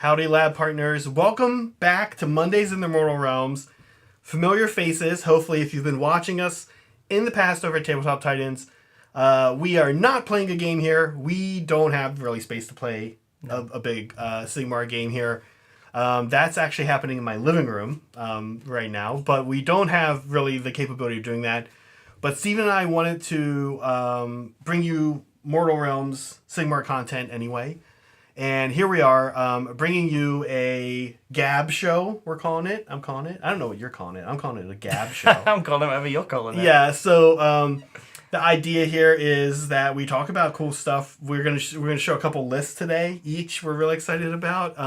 Howdy, lab partners. Welcome back to Mondays in the Mortal Realms. Familiar faces, hopefully, if you've been watching us in the past over at Tabletop Titans. We are not playing a game here. We don't have really space to play a big Sigmar game here. That's actually happening in my living room right now, but we don't have really the capability of doing that. But Steven and I wanted to bring you Mortal Realms Sigmar content anyway. And here we are, bringing you a Gab show, we're calling it. I'm calling it. I don't know what you're calling it. I'm calling it a Gab show. I'm calling it whatever you're calling it. Yeah, so the idea here is that we talk about cool stuff. We're gonna show a couple lists today, each we're really excited about.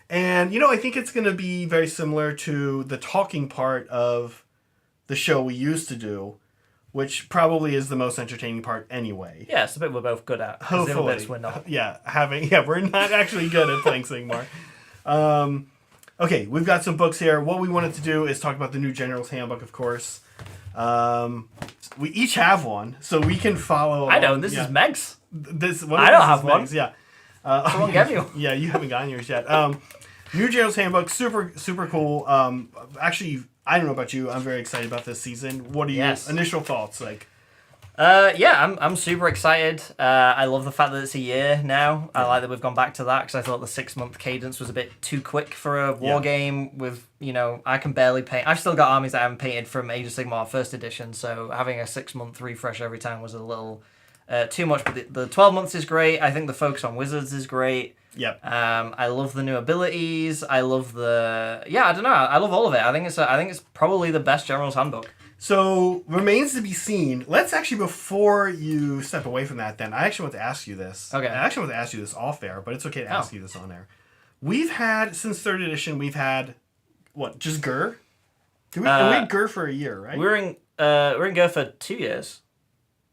And, I think it's going to be very similar to the talking part of the show we used to do, which probably is the most entertaining part anyway. Yeah, it's the bit we're both good at. Hopefully. The other bits we're not. We're not actually good at playing Sigmar. Okay, we've got some books here. What we wanted to do is talk about the new General's Handbook, of course. We each have one, so we can follow along. I know, this is Meg's. I don't have one. Yeah. Someone get you. Yeah, you haven't gotten yours yet. New General's Handbook, super cool. Actually, I don't know about you. I'm very excited about this season. What are your initial thoughts like? I'm super excited. I love the fact that it's a year now. I like that we've gone back to that because I thought the 6-month cadence was a bit too quick for a war game with, I can barely paint. I've still got armies that I haven't painted from Age of Sigmar 1st edition, so having a 6-month refresh every time was a little too much. But the 12 months is great. I think the focus on wizards is great. Yep. I love the new abilities. I love I don't know. I love all of it. I think it's probably the best General's Handbook. So, remains to be seen. Let's actually, before you step away from that, then, I actually want to ask you this. Okay. I actually want to ask you this off air, but it's okay to ask you this on air. We've had, since 3rd edition, what, just Gur? We had Gur for a year, right? We're in Gur for 2 years.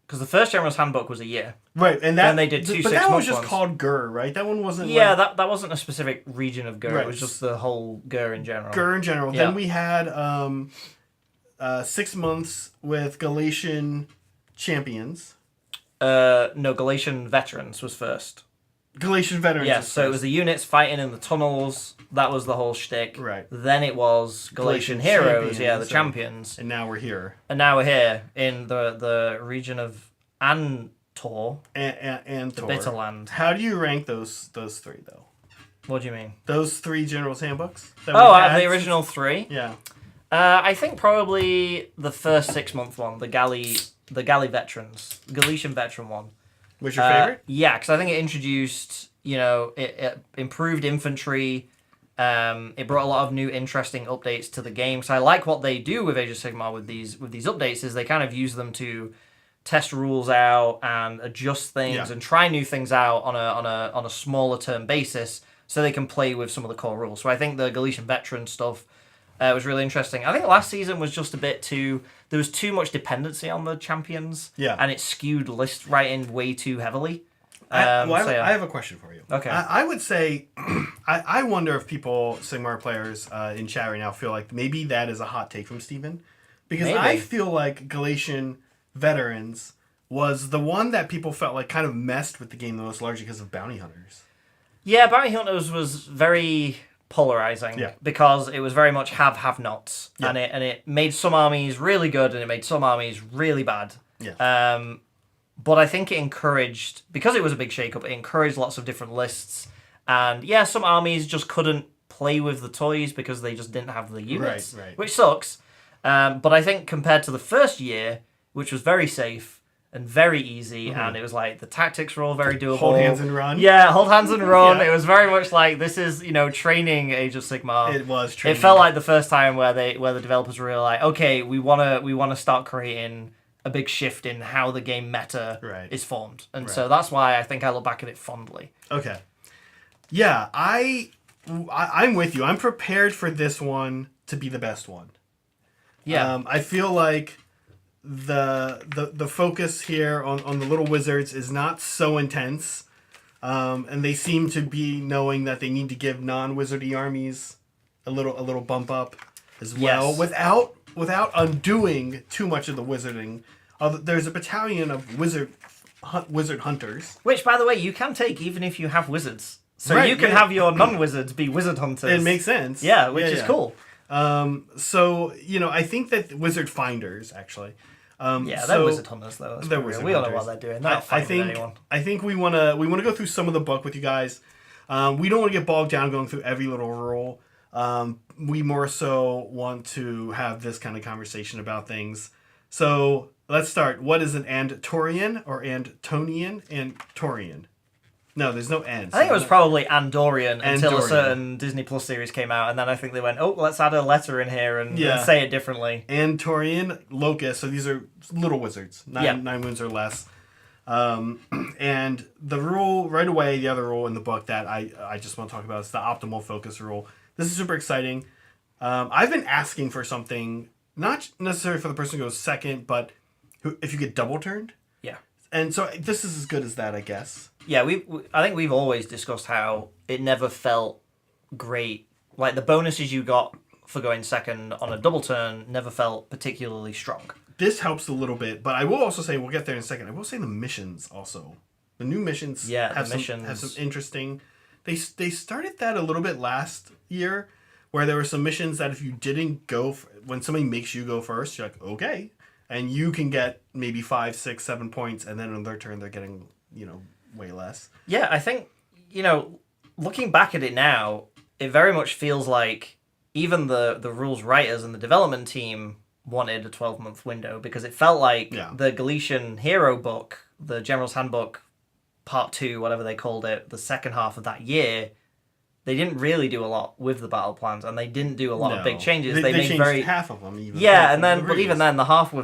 Because the first General's Handbook was a year. Right, and then they did two 6-month But that one was just ones. called Gur, right? That one wasn't that wasn't a specific region of Gur. Right. It was just the whole Gur in general. Gur in general. Yeah. Then we had 6 months with Galatian Champions. No, Galatian Veterans was first. Galatian Veterans. Yes, so it was the units fighting in the tunnels. That was the whole shtick. Right. Then it was Galatian Heroes, the so, champions. And now we're here. And now we're here in the region of Antor. And the Bitterland. How do you rank those three, though? What do you mean? Those 3 General's Handbooks? Out of the original 3? Yeah. I think probably the first 6-month one, the Galatian Veteran one. Was your favorite? Yeah, because I think it introduced, it improved infantry. It brought a lot of new interesting updates to the game. So I like what they do with Age of Sigmar with these updates is they kind of use them to test rules out and adjust things and try new things out on a smaller term basis so they can play with some of the core rules. So I think the Galatian Veteran stuff was really interesting. I think last season was just a bit there was too much dependency on the champions. Yeah. And it skewed list writing way too heavily. I have a question for you. Okay. I would say, I wonder if people, Sigmar players in chat right now, feel like maybe that is a hot take from Steven. Because maybe. I feel like Galatian Veterans was the one that people felt like kind of messed with the game the most, largely because of Bounty Hunters. Yeah, Bounty Hunters was very polarizing because it was very much have-nots. Yeah. And it made some armies really good and it made some armies really bad. Yeah. But I think it encouraged, because it was a big shake-up, it encouraged lots of different lists. And some armies just couldn't play with the toys because they just didn't have the units, which sucks. But I think compared to the first year, which was very safe and very easy, and it was like the tactics were all very doable. Hold hands and run. Yeah, hold hands and run. It was very much like this is training Age of Sigmar. It was training. It felt like the first time where the developers were really like, okay, we wanna start creating a big shift in how the game meta is formed, and so that's why I think I look back at it fondly. Okay, yeah, I'm with you. I'm prepared for this one to be the best one. Yeah, I feel like the focus here on the little wizards is not so intense, and they seem to be knowing that they need to give non-wizardy armies a little bump up as well, without undoing too much of the wizarding. There's a battalion of wizard hunters, which, by the way, you can take even if you have wizards. So Right, you can yeah. have your non-wizards be wizard hunters. It makes sense. Yeah, which is cool. So, I think that wizard finders, actually. They're wizard hunters, though. Let's be real. We all know what they're doing. They're not fighting with anyone. I think we wanna go through some of the book with you guys. We don't want to get bogged down going through every little rule. We more so want to have this kind of conversation about things. So let's start. What is an Andorian or Antonian? Andorian. No, there's no N. I think it was probably Andorian until a Andorian. certain Disney Plus series came out, and then I think they went, let's add a letter in here and say it differently. Andorian, Locust. So these are little wizards, 9 wounds or less. And the rule right away, the other rule in the book that I just want to talk about is the optimal focus rule. This is super exciting. I've been asking for something, not necessarily for the person who goes second, but if you get double turned. Yeah. And so this is as good as that, I guess. Yeah, I think we've always discussed how it never felt great. Like the bonuses you got for going second on a double turn never felt particularly strong. This helps a little bit, but I will also say, we'll get there in a second, I will say the missions also. The new missions have some interesting... They started that a little bit last year, where there were some missions that if you didn't go... when somebody makes you go first, you're like, okay. And you can get maybe 5, 6, 7 points, and then on their turn they're getting, way less. Yeah, I think, looking back at it now, it very much feels like even the rules writers and the development team wanted a 12-month window, because it felt like the Galician Hero book, the General's Handbook Part 2, whatever they called it, the second half of that year, they didn't really do a lot with the battle plans, and they didn't do a lot of big changes. They made changed half of them even. Yeah, and then but even then the half were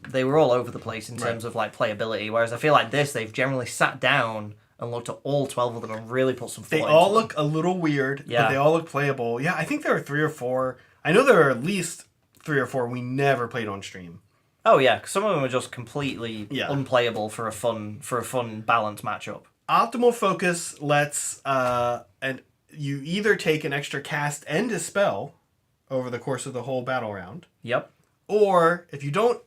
they were all over the place in terms of like playability, whereas I feel like they've generally sat down and looked at all 12 of them and really put some thought into them. They all look a little weird, but they all look playable. Yeah, I think there are 3 or 4. I know there are at least 3 or 4 we never played on stream. Oh yeah, 'cause some of them are just completely unplayable for a fun balanced matchup. Optimal focus lets and you either take an extra cast and a spell over the course of the whole battle round. Yep. Or if you don't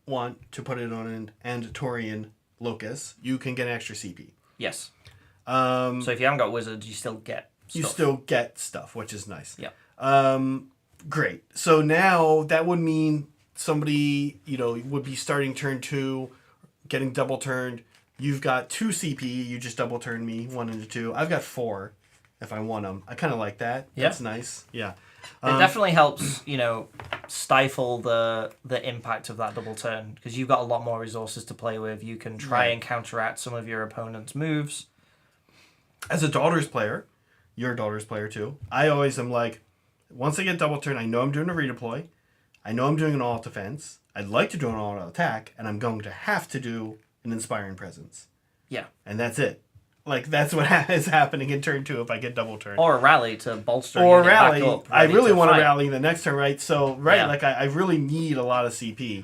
want to put it on an Andorian Locus, you can get an extra CP. Yes. So if you haven't got wizards, you still get stuff. You still get stuff, which is nice. Yeah. Great. So now that would mean somebody, would be starting turn 2, getting double turned. You've got 2 CP. You just double turned me 1 into 2. I've got 4 if I want them. I kind of like that. Yeah. That's nice. Yeah. It definitely helps, stifle the impact of that double turn, because you've got a lot more resources to play with. You can try and counteract some of your opponent's moves. As a Daughters player, you're a Daughters player too, I always am like, once I get double turn, I know I'm doing a redeploy. I know I'm doing an all defense. I'd like to do an all attack, and I'm going to have to do an Inspiring Presence. Yeah. And that's it. Like, that's what is happening in turn 2 if I get double turn. Or a rally to bolster or your rally. back up. I really want to fight. rally the next turn, right? So, I really need a lot of CP.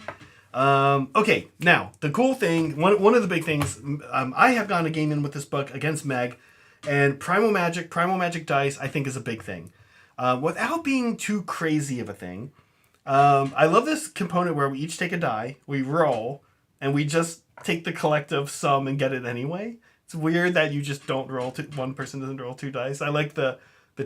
Okay, now, the cool thing, one of the big things, I have gone a game in with this book against Meg, and Primal Magic dice, I think is a big thing. Without being too crazy of a thing, I love this component where we each take a die, we roll, and we just take the collective sum and get it anyway. It's weird that you just don't roll one person doesn't roll 2 dice. I like the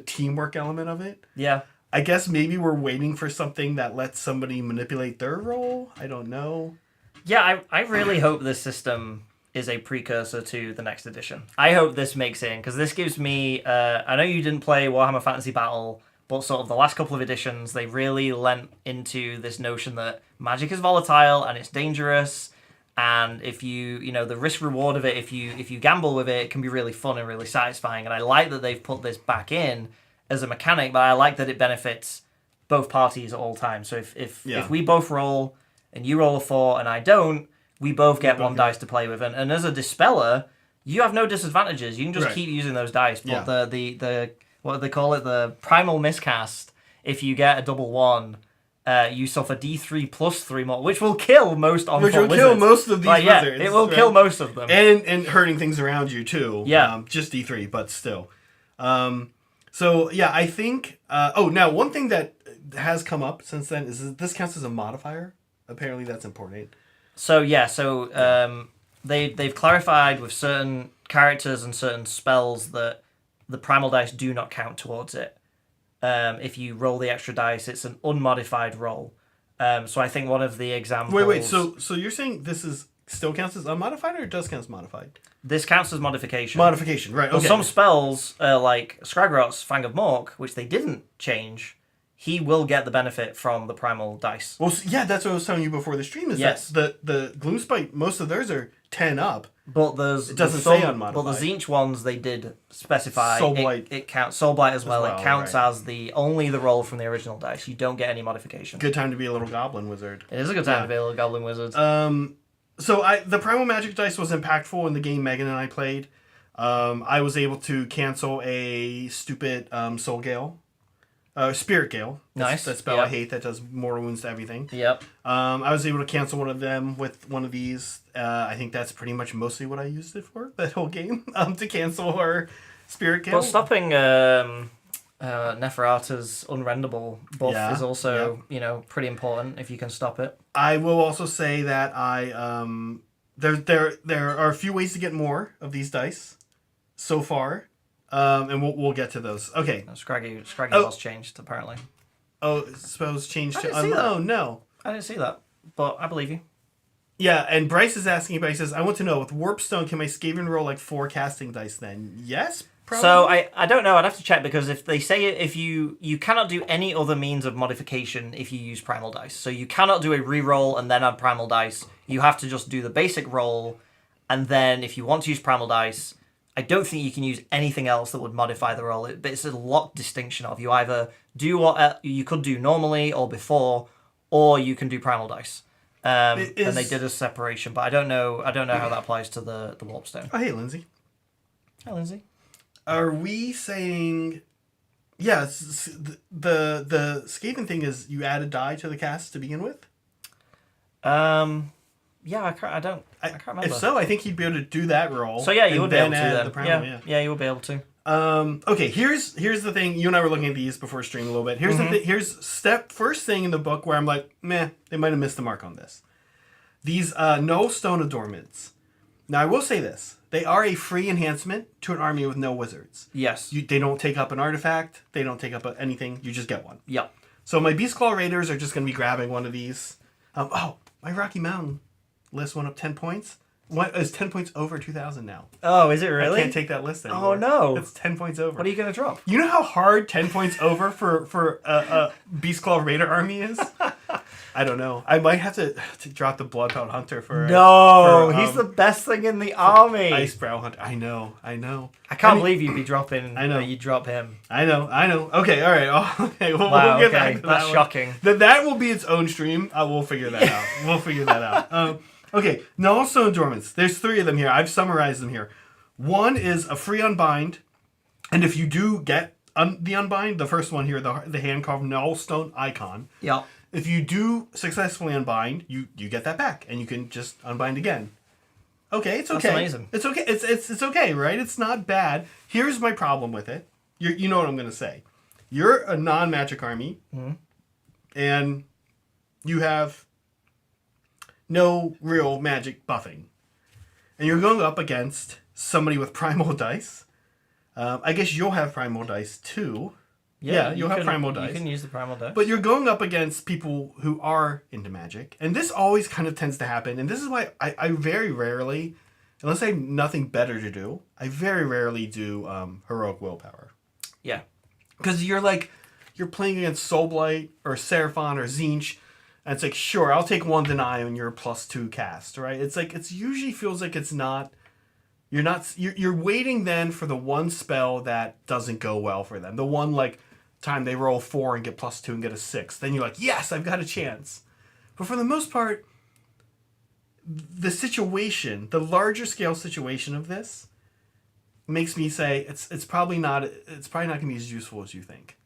teamwork element of it. Yeah. I guess maybe we're waiting for something that lets somebody manipulate their roll. I don't know. Yeah, I really hope this system is a precursor to the next edition. I hope this makes in, because this gives me... I know you didn't play Warhammer Fantasy Battle, but sort of the last couple of editions, they really lent into this notion that magic is volatile and it's dangerous. And if the risk reward of it, if you gamble with it, it can be really fun and really satisfying. And I like that they've put this back in as a mechanic, but I like that it benefits both parties at all times. So if we both roll and you roll a 4 and I don't, we both get 1 dice to play with. And as a dispeller, you have no disadvantages. You can just keep using those dice. But the what do they call it? The primal miscast. If you get a double 1. You suffer D3 plus 3 more, which will kill most on Which will wizards. kill most of these wizards. It will kill most of them. And hurting things around you, too. Yeah. Just D3, but still. I think... now, one thing that has come up since then is this counts as a modifier. Apparently, that's important. They've clarified with certain characters and certain spells that the primal dice do not count towards it. If you roll the extra dice, it's an unmodified roll. So I think one of the examples... Wait. So you're saying this is still counts as unmodified, or it does count as modified? This counts as modification. Modification, right. But Okay. some spells, like Skragrot's Fang of Mork, which they didn't change, he will get the benefit from the primal dice. Well, yeah, that's what I was telling you before the stream, is Yes. that the Gloomspite, most of theirs are 10 up. But there's It doesn't say unmodified. But the Tzeentch ones, they did specify. Soul Blight. It counts. Soul Blight as well. It counts right. as only the roll from the original dice. You don't get any modification. Good time to be a little goblin wizard. It is a good time to be a little goblin wizard. So the primal magic dice was impactful in the game Megan and I played. I was able to cancel a stupid Soul Gale. Spirit Gale. Nice. That spell I hate that does mortal wounds to everything. Yep. I was able to cancel one of them with one of these. I think that's pretty much mostly what I used it for, that whole game, to cancel her Spirit Gale. But stopping Neferata's unrendable buff is also, pretty important if you can stop it. I will also say that there are a few ways to get more of these dice so far. And we'll get to those. Okay. Scraggy was changed, apparently. Oh, spells changed I to... didn't see that. Oh, no. I didn't see that, but I believe you. Yeah, and Bryce is asking about, he says, I want to know, with Warpstone, can my Skaven roll like 4 casting dice then? Yes, probably. So I don't know, I'd have to check, because if they say if you cannot do any other means of modification if you use primal dice. So you cannot do a reroll and then add primal dice. You have to just do the basic roll, and then if you want to use primal dice... I don't think you can use anything else that would modify the roll. But it's a locked distinction of you either do what you could do normally or before, or you can do primal dice. And they did a separation, but I don't know how that applies to the Warpstone. Oh, hey, Lindsay. Hi, Lindsay. Are we saying... Yeah, the Skaven thing is you add a die to the cast to begin with? Yeah, I can't remember. If so, I think he'd be able to do that roll. So yeah, you would be able to add then. the primal, yeah, you would be able to. Okay, here's the thing. You and I were looking at these before stream a little bit. Here's here's first thing in the book where I'm like, meh, they might have missed the mark on this. These no stone adornments. Now I will say this: they are a free enhancement to an army with no wizards. Yes. They don't take up an artifact. They don't take up anything. You just get one. Yep. So my Beastclaw Raiders are just going to be grabbing one of these. My Rocky Mountain list went up 10 points. What is 10 points over 2,000 now? Oh, is it really? I can't take that list anymore. Oh no, it's 10 points over. What are you gonna drop? You know how hard 10 points over for a Beastclaw Raider army is? I don't know. I might have to drop the Bloodhound Hunter for... he's the best thing in the army. Icebrow Hunter. I know. I can't believe you'd be dropping... I know. You'd drop him. I know. Okay, all right. Okay, we'll get back to that. That's shocking. That will be its own stream. We'll figure that out. We'll figure that out. Okay, Null Stone Adornments. There's 3 of them here. I've summarized them here. One is a free Unbind, and if you do get the Unbind, the first one here, the hand-carved Null Stone icon, Yep. if you do successfully Unbind, you get that back, and you can just Unbind again. Okay, it's okay. That's amazing. It's okay. It's okay, right? It's not bad. Here's my problem with it. You know what I'm going to say. You're a non-magic army, and you have... no real magic buffing. And you're going up against somebody with primal dice. I guess you'll have primal dice too. Yeah, you'll have primal dice. You can use the primal dice. But you're going up against people who are into magic. And this always kind of tends to happen. And this is why I very rarely, unless I have nothing better to do, I very rarely do Heroic Willpower. Yeah. Because you're playing against Soulblight or Seraphon or Tzeentch. And it's like, sure, I'll take 1 deny on your +2 cast, right? It's like, it's usually feels like it's not, you're waiting then for the one spell that doesn't go well for them. The one, like, time they roll 4 and get +2 and get a 6. Then you're like, yes, I've got a chance. But for the most part, the situation, the larger scale situation of this makes me say it's probably not going to be as useful as you think.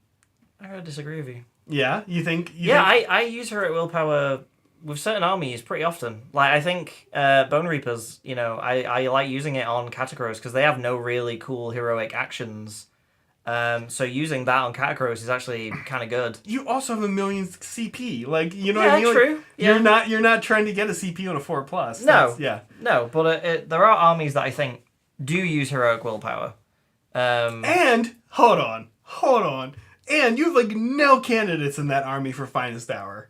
I gotta disagree with you. Yeah, you think? I use her at willpower with certain armies pretty often. Like, I think Bone Reapers, I like using it on Catacross because they have no really cool heroic actions. So using that on Catacross is actually kind of good. You also have a million CP, like, you know what I mean? True. Like, Yeah, you're not trying to get a CP on a 4+. No. Yeah. No, but there are armies that I think do use heroic willpower. And hold on. And you have like no candidates in that army for finest hour.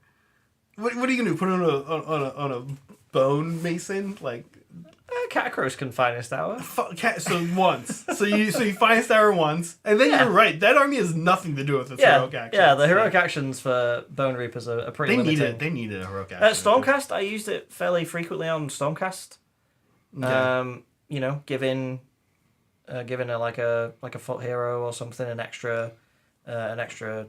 What are you gonna do? Put it on a bone mason? Like Catacross can finest hour. so once. so you finest hour once, and then you're right. That army has nothing to do with its heroic actions. Yeah, the heroic actions for Bone Reapers are pretty limited. They needed a heroic action. Stormcast, I used it fairly frequently on Stormcast. Okay. You know, giving a foot hero or something an extra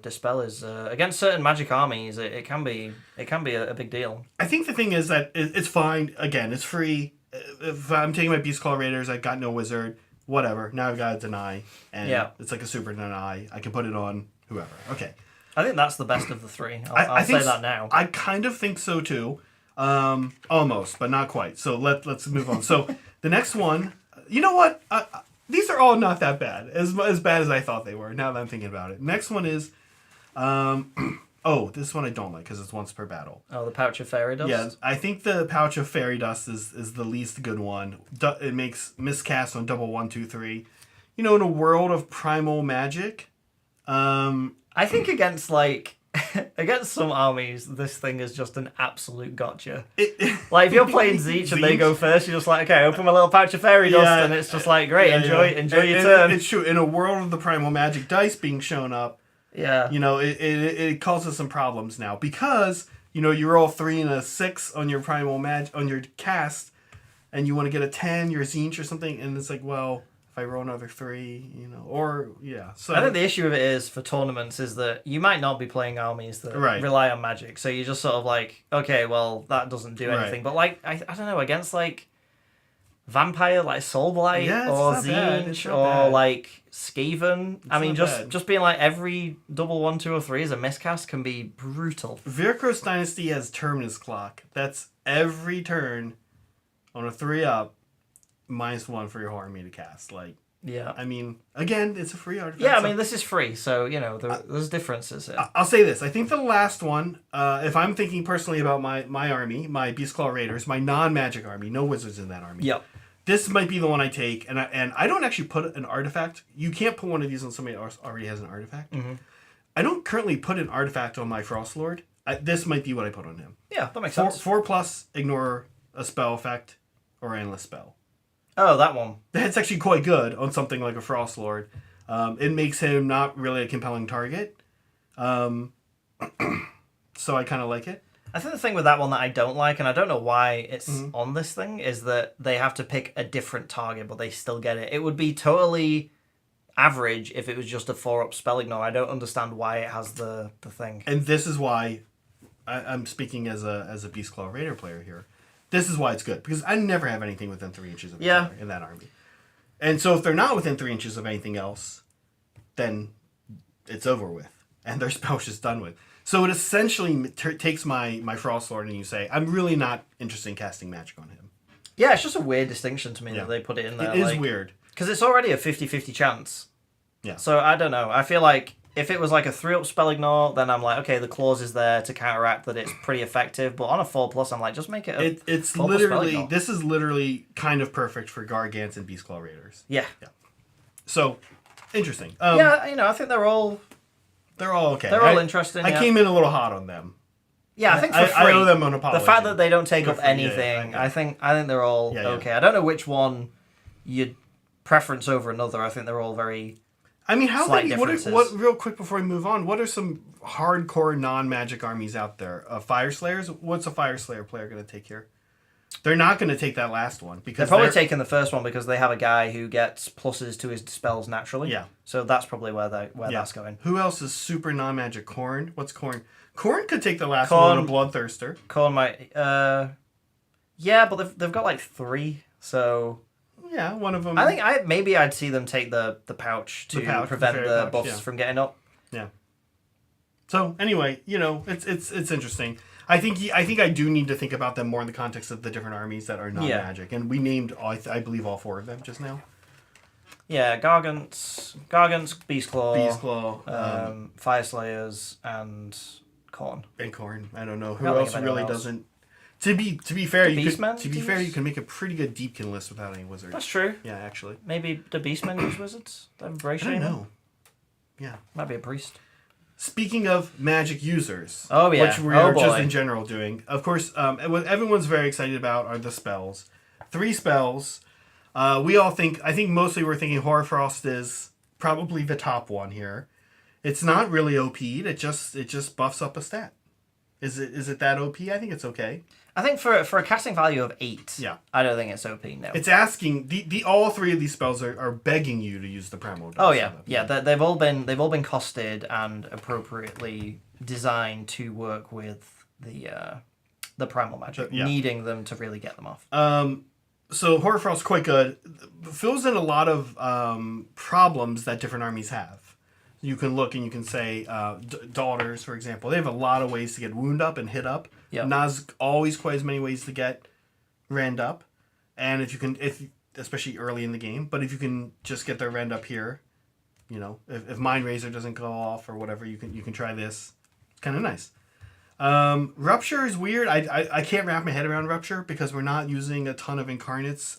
dispel is against certain magic armies. It can be a big deal. I think the thing is that it's fine. Again, it's free. If I'm taking my Beast Claw Raiders, I got no wizard. Whatever. Now I've got a deny, and it's like a super deny. I can put it on whoever. Okay. I think that's the best of the three. I'll say that now. I kind of think so too. Almost, but not quite. So let's move on. So the next one, you know what? These are all not that bad. As bad as I thought they were. Now that I'm thinking about it. Next one is, this one I don't like because it's once per battle. Oh, the Pouch of Fairy Dust? Yeah, I think the Pouch of Fairy Dust is the least good one. It makes miscast on double 1, 2, 3. You know, in a world of primal magic, I think against some armies, this thing is just an absolute gotcha. Like if you're playing Zeech and they go first, you're just like, okay, open my little Pouch of Fairy Dust, and it's just like, great, enjoy your turn. It's true. In a world of the primal magic dice being shown up, you know, it causes some problems now because you know you roll 3 and a 6 on your primal on your cast, and you want to get a 10, your Zeech or something, and it's like, well, if I roll another 3, you know, or So I think the issue of it is for tournaments is that you might not be playing armies that rely on magic, so you're just sort of like, okay, well that doesn't do anything. But like I don't know, against like Vampire, like Soulblight or Zeech or like Skaven. I mean, just being like every double 1, 2, or 3 as a miscast can be brutal. Vyrkos Dynasty has Terminus Clock. That's every turn on a 3-up. -1 for your army to cast. Like, I mean, again, it's a free artifact. Yeah, I mean, this is free, so you know there's differences here. I'll say this: I think the last one, if I'm thinking personally about my army, my Beast Claw Raiders, my non-magic army, no wizards in that army. Yep. This might be the one I take, and I don't actually put an artifact. You can't put one of these on somebody else already has an artifact. Mm-hmm. I don't currently put an artifact on my Frost Lord. This might be what I put on him. Yeah, that makes sense. 4+, ignore a spell effect or endless spell. Oh, that one. That's actually quite good on something like a Frost Lord. It makes him not really a compelling target. So I kind of like it. I think the thing with that one that I don't like, and I don't know why it's on this thing, is that they have to pick a different target, but they still get it. It would be totally average if it was just a 4-up spell ignore. I don't understand why it has the thing. And this is why I'm speaking as a Beast Claw Raider player here. This is why it's good, because I never have anything within 3 inches of each other in that army. And so if they're not within 3 inches of anything else, then it's over with. And their spell's just done with. So it essentially takes my Frost Lord and you say, I'm really not interested in casting magic on him. Yeah, it's just a weird distinction to me that they put it in there. It is weird. Because it's already a 50-50 chance. Yeah. So I don't know. I feel like if it was like a 3-up spell ignore, then I'm like, okay, the clause is there to counteract that it's pretty effective. But on a 4+, I'm like, just make it a It's literally, this is literally kind of perfect for Gargants and Beast Claw Raiders. Yeah. So, interesting. Yeah, you know, I think they're all okay. They're all interesting. I came in a little hot on them. Yeah, I think for free. I owe them an apology. The fact that they don't take up anything, I think they're all okay. I don't know which one you'd preference over another. I think they're all very. I mean, differences. what real quick before we move on, what are some hardcore non-magic armies out there? Fire Slayers? What's a Fire Slayer player going to take here? They're not going to take that last one because they're probably taking the first one because they have a guy who gets pluses to his spells naturally. Yeah. So that's probably where that's going. Who else is super non-magic? Khorne? What's Khorne? Khorne could take the last one on a Bloodthirster. Khorne might. Yeah, but they've got like 3, so. Yeah, one of them. I think I'd see them take the pouch to prevent the buffs from getting up. Yeah. So anyway, you know, it's interesting. I think I do need to think about them more in the context of the different armies that are non-magic, and we named I believe all 4 of them just now. Yeah, Gargants, Beast Claw, Fire Slayers, and Khorne. I don't know who else really doesn't. To be fair, you Beastmen can make a pretty good Deepkin list without any wizards. That's true. Yeah, actually. Maybe the Beastmen use wizards? That I don't know. Yeah. Might be a priest. Speaking of magic users, Oh, yeah. which we are just in general doing, of course, what everyone's very excited about are the spells. 3 spells. I think mostly we're thinking Hoarfrost is probably the top one here. It's not really OP'd, it just buffs up a stat. Is it that OP? I think it's okay. I think for a casting value of 8, yeah, I don't think it's OP, no. It's asking all 3 of these spells are begging you to use the Primal Dice. Oh yeah. They've all been costed and appropriately designed to work with the primal magic, needing them to really get them off. So Horrorfrost's quite good. Fills in a lot of problems that different armies have. You can look and you can say, Daughters, for example, they have a lot of ways to get wound up and hit up. Yep. Not always quite as many ways to get rend up. And especially early in the game, but if you can just get their rend up here, if Mind Razor doesn't go off or whatever, you can try this. It's kind of nice. Rupture is weird. I can't wrap my head around Rupture because we're not using a ton of incarnates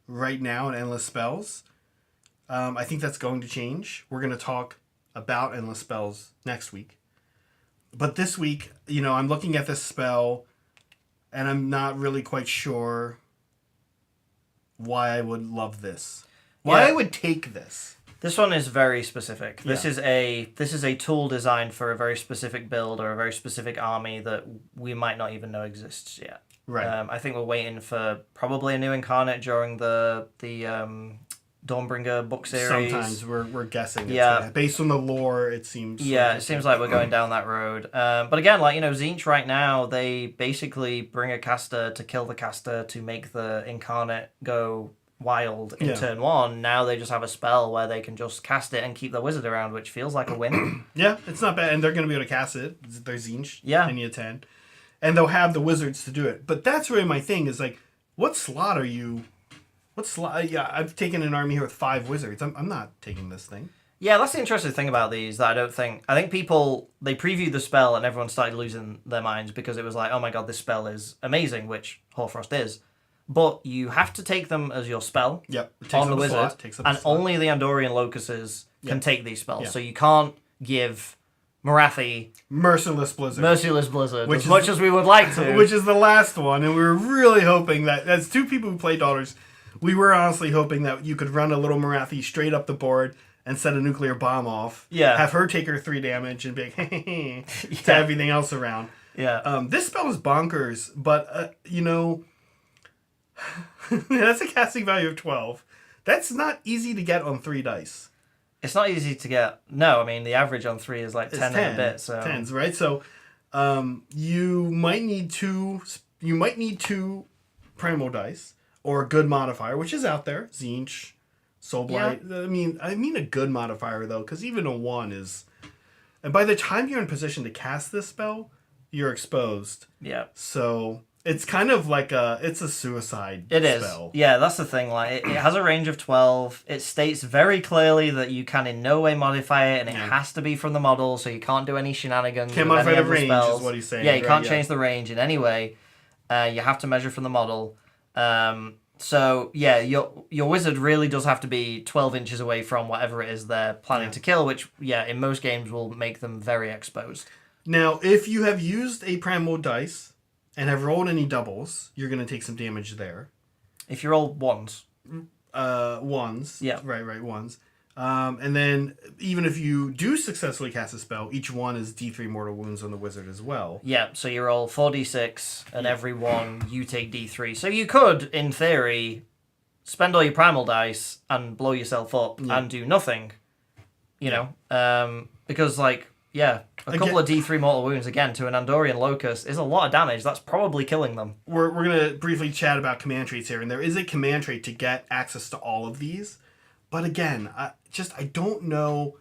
right now in Endless Spells. I think that's going to change. We're going to talk about Endless Spells next week. But this week, I'm looking at this spell and I'm not really quite sure why I would love this. Why I would take this. This one is very specific. This is a tool designed for a very specific build or a very specific army that we might not even know exists yet. Right. I think we're waiting for probably a new incarnate during the Dawnbringer book series. Sometimes we're guessing. Based on the lore, it seems. Yeah, it seems like we're going down that road. But again, Tzeentch right now, they basically bring a caster to kill the caster to make the incarnate go wild in turn 1. Now they just have a spell where they can just cast it and keep the wizard around, which feels like a win. Yeah, it's not bad. And they're going to be able to cast it. They're Tzeentch. Yeah. They need a 10. And they'll have the wizards to do it. But that's really my thing is what slot are you... Yeah, I've taken an army here with 5 wizards. I'm not taking this thing. Yeah, that's the interesting thing about these that I think people, they previewed the spell and everyone started losing their minds because it was like, oh my god, this spell is amazing, which Hoarfrost is. But you have to take them as your spell on the wizard, and only the Andorian Locuses can take these spells. Yeah. So you can't give Morathi Merciless Blizzard, as much as we would like to. Which is the last one, and we were really hoping that, as 2 people who play Daughters, we were honestly hoping that you could run a little Morathi straight up the board and set a nuclear bomb off. Yeah. Have her take her 3 damage and be like, hey, to everything else around. Yeah. This spell is bonkers, but, that's a casting value of 12. That's not easy to get on 3 dice. It's not easy to get. No, I mean, the average on 3 is like 10 and a bit. So 10s, right? So you might need 2 Primal Dice. Or a good modifier, which is out there. Tzeentch, Soulblight. Yeah. I mean a good modifier, though, because even a 1 is... And by the time you're in position to cast this spell, you're exposed. Yeah. So it's kind of like it's a suicide spell. Yeah, that's the thing. Like, it has a range of 12. It states very clearly that you can in no way modify it, and it has to be from the model, so you can't do any shenanigans. Can't modify the range, is what he's saying. Yeah, you can't change the range in any way. You have to measure from the model. So yeah, your wizard really does have to be 12 inches away from whatever it is they're planning to kill, which in most games will make them very exposed. Now, if you have used a Primal Dice and have rolled any doubles, you're going to take some damage there. If you roll 1s. 1s. Yeah. Right, 1s. And then, even if you do successfully cast a spell, each one is D3 mortal wounds on the wizard as well. Yeah, so you roll 4d6, and every one you take D3. So you could, in theory, spend all your primal dice and blow yourself up and do nothing. Because, a couple of D3 mortal wounds, again, to an Andorian Locust is a lot of damage. That's probably killing them. We're going to briefly chat about command traits here, and there is a command trait to get access to all of these. But again, I don't know,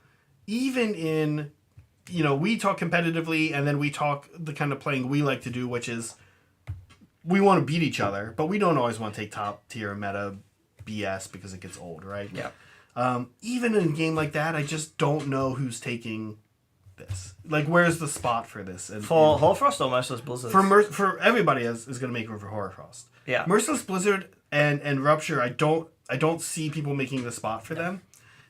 even in, we talk competitively and then we talk the kind of playing we like to do, which is we want to beat each other, but we don't always want to take top tier meta BS because it gets old, right? Yeah. Even in a game like that, I just don't know who's taking this? Like, where's the spot for this? And, For Hoarfrost or Merciless Blizzard? for everybody is going to make room for Horrorfrost. Yeah. Merciless Blizzard and Rupture, I don't see people making the spot for them.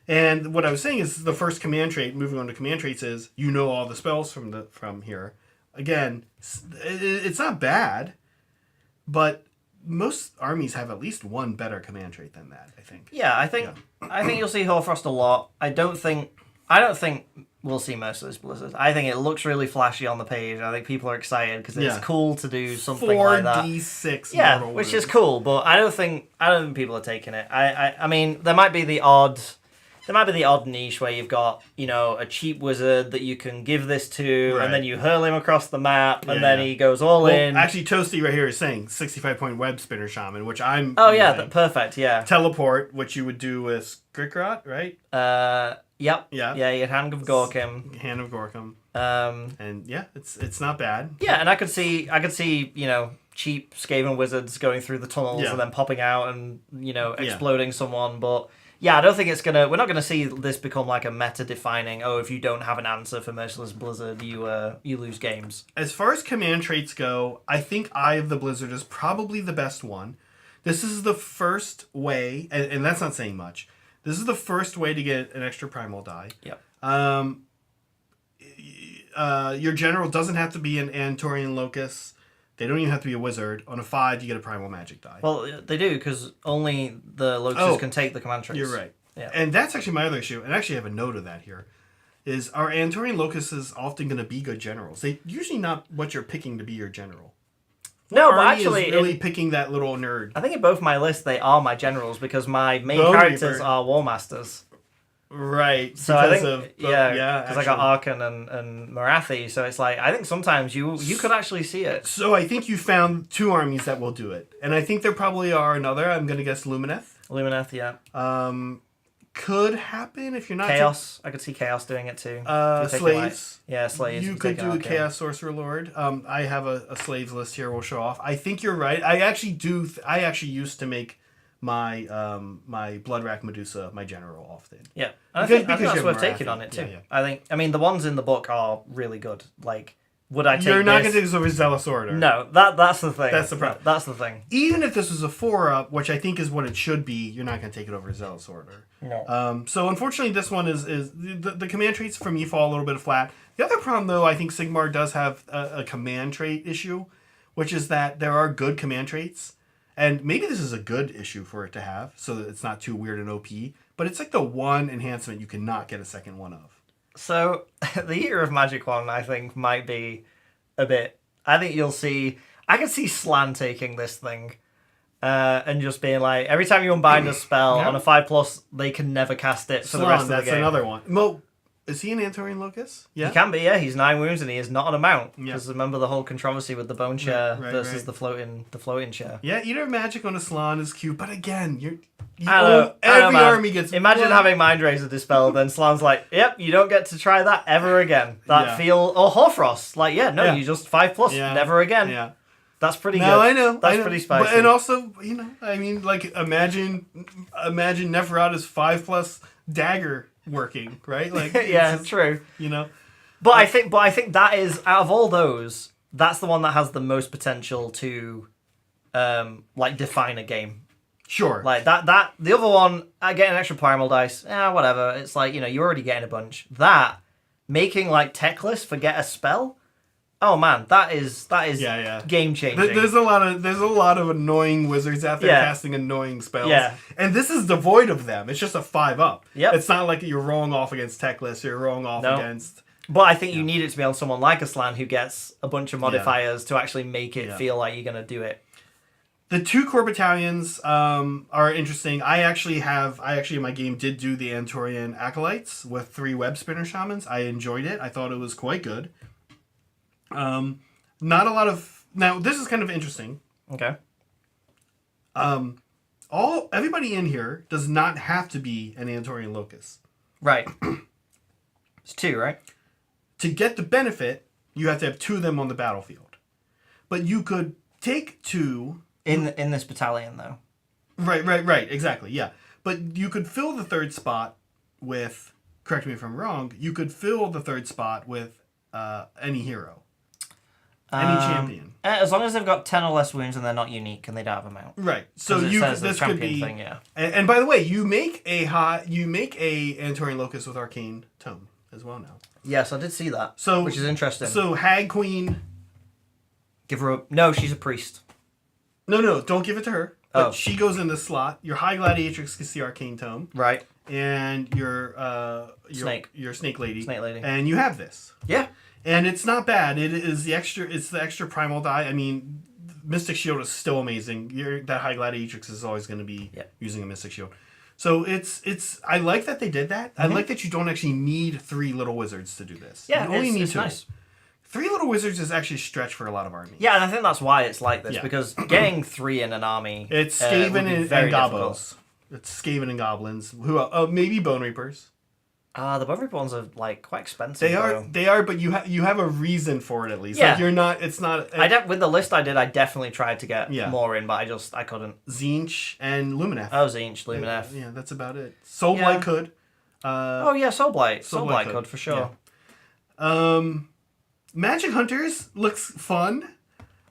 And what I was saying is the first command trait, moving on to command traits, is you know all the spells from here. Again, it's not bad, but most armies have at least one better command trait than that, I think. Yeah, I think you'll see Hoarfrost a lot. I don't think we'll see Merciless Blizzard. I think it looks really flashy on the page. I think people are excited because it's cool to do something like that. 4d6 Yeah, mortal which wounds. is cool, but I don't think people are taking it. I mean, there might be the odd niche where you've got, a cheap wizard that you can give this to, Right. and then you hurl him across the map, and then he goes all in. Actually, Toasty right here is saying 65-point web spinner shaman, which I'm. Oh yeah, perfect. Yeah. Teleport, which you would do with Grikrot, right? Yep. Yeah. Yeah, you had Hand of Gorkim. Hand of Gorkum. And yeah, it's not bad. Yeah, and I could see, cheap Skaven wizards going through the tunnels and then popping out and, exploding someone, but yeah, I don't think we're not gonna see this become like a meta-defining, if you don't have an answer for Merciless Blizzard, you lose games. As far as command traits go, I think Eye of the Blizzard is probably the best one. This is the first way, and that's not saying much. This is the first way to get an extra primal die. Yep. Your general doesn't have to be an Antorian Locust. They don't even have to be a wizard. On a 5, you get a primal magic die. Well, they do, because only the Locusts can take the command traits. You're right. Yeah. And that's actually my other issue, and I actually have a note of that here, is our Antorian Locusts often going to be good generals. They usually not what you're picking to be your general. No, but Army actually, is really picking that little nerd. I think in both my lists they are my generals because my main Bone characters Reaper. are War Masters. Right. So I think, yeah, because I got Arkan and Marathi, so it's like I think sometimes you could actually see it. So I think you found 2 armies that will do it, and I think there probably are another. I'm going to guess Lumineth. Lumineth, yeah. Could happen if you're not Chaos. I could see Chaos doing it too. Slaves. Yeah, slaves. You could do a Chaos Sorcerer Lord. I have a slaves list here. We'll show off. I think you're right. I actually do. I actually used to make my my Bloodrack Medusa my general often. Yeah, I think because that's you worth have taking Marathi. on it too. Yeah. I mean, the ones in the book are really good. Like, would I take? You're not going this? to take this over Zealous Order. No, that's the thing. That's the problem. That's the thing. Even if this was a 4-up, which I think is what it should be, you're not going to take it over Zealous Order. No. So unfortunately, this one is the command traits for me fall a little bit flat. The other problem, though, I think Sigmar does have a command trait issue, which is that there are good command traits, and maybe this is a good issue for it to have, so that it's not too weird and OP. But it's like the one enhancement you cannot get a second one of. So the Year of Magic one, I think, might be a bit. I think you'll see. I can see Slan taking this thing. And just being like, every time you unbind a spell on a 5+, they can never cast it for the rest of the game. That's another one. Mo, is he an Antorian Locust? Yeah. He can be, yeah. He's 9 wounds and he is not on a mount. Yeah. Because remember the whole controversy with the bone chair Right, versus right. the floating chair. Yeah, Eater of Magic on a Slan is cute, but again, I don't know, every man. army gets. Imagine having Mind Razor dispelled, then Slan's like, "Yep, you don't get to try that ever again." That or Hoarfrost, like, you just 5+, never again. Yeah. That's pretty good. I know. That's pretty spicy. But, and also, I mean, like, imagine Neferat is 5+ dagger working, right? Like, yeah, true. But I think that is, out of all those, that's the one that has the most potential to, define a game. Sure. Like that. The other one, I get an extra primal dice. Whatever. It's like, you're already getting a bunch. That making like Techless forget a spell. Oh man, that is game changing. There's a lot of annoying wizards out there casting annoying spells. Yeah. And this is devoid of them. It's just a 5-up. Yep. It's not like you're wrong off against Techless, you're wrong off against. But I think you need it to be on someone like a Slan who gets a bunch of modifiers to actually make it feel like you're gonna do it. The 2 core battalions are interesting. I actually in my game did do the Antorian Acolytes with 3 web spinner shamans. I enjoyed it. I thought it was quite good. Not a lot of... Now, this is kind of interesting. Okay. Everybody in here does not have to be an Antorian Locust. Right. It's 2, right? To get the benefit, you have to have 2 of them on the battlefield. But you could take 2... In this battalion, though. Right, exactly, yeah. But you could fill the 3rd spot with correct me if I'm wrong, you could fill the third spot with any hero. Any champion. As long as they've got 10 or less wounds and they're not unique and they don't have a mount. Right. So this could be thing, yeah. And by the way, you make a Antorian Locust with Arcane Tome as well now. Yes, I did see that. So which is interesting. So Hag Queen. Give her a No, she's a priest. No, don't give it to her. But she goes in the slot. Your High Gladiatrix gets the Arcane Tome. Right. And your Snake Lady. Snake Lady. And you have this. Yeah. And it's not bad. It's the extra primal die. I mean, Mystic Shield is still amazing. That High Gladiatrix is always going to be using a Mystic Shield. So it's I like that they did that. I like that you don't actually need 3 little wizards to do this. Yeah, you only need 2. Nice. 3 little wizards is actually a stretch for a lot of armies. Yeah, and I think that's why it's like this, because getting 3 in an army it's Skaven and Gobos. difficult. It's Skaven and Goblins. Who maybe Bone Reapers. The Bone Reaper ones are like quite expensive. They are, but you have a reason for it at least. Yeah. Like you're not. It's not. With the list I did, I definitely tried to get more in, but I couldn't. Tzeentch and Lumineth. Oh, Tzeentch, Lumineth. Yeah, that's about it. Soulblight could. Soulblight. Soulblight could for sure. Yeah. Magic Hunters looks fun.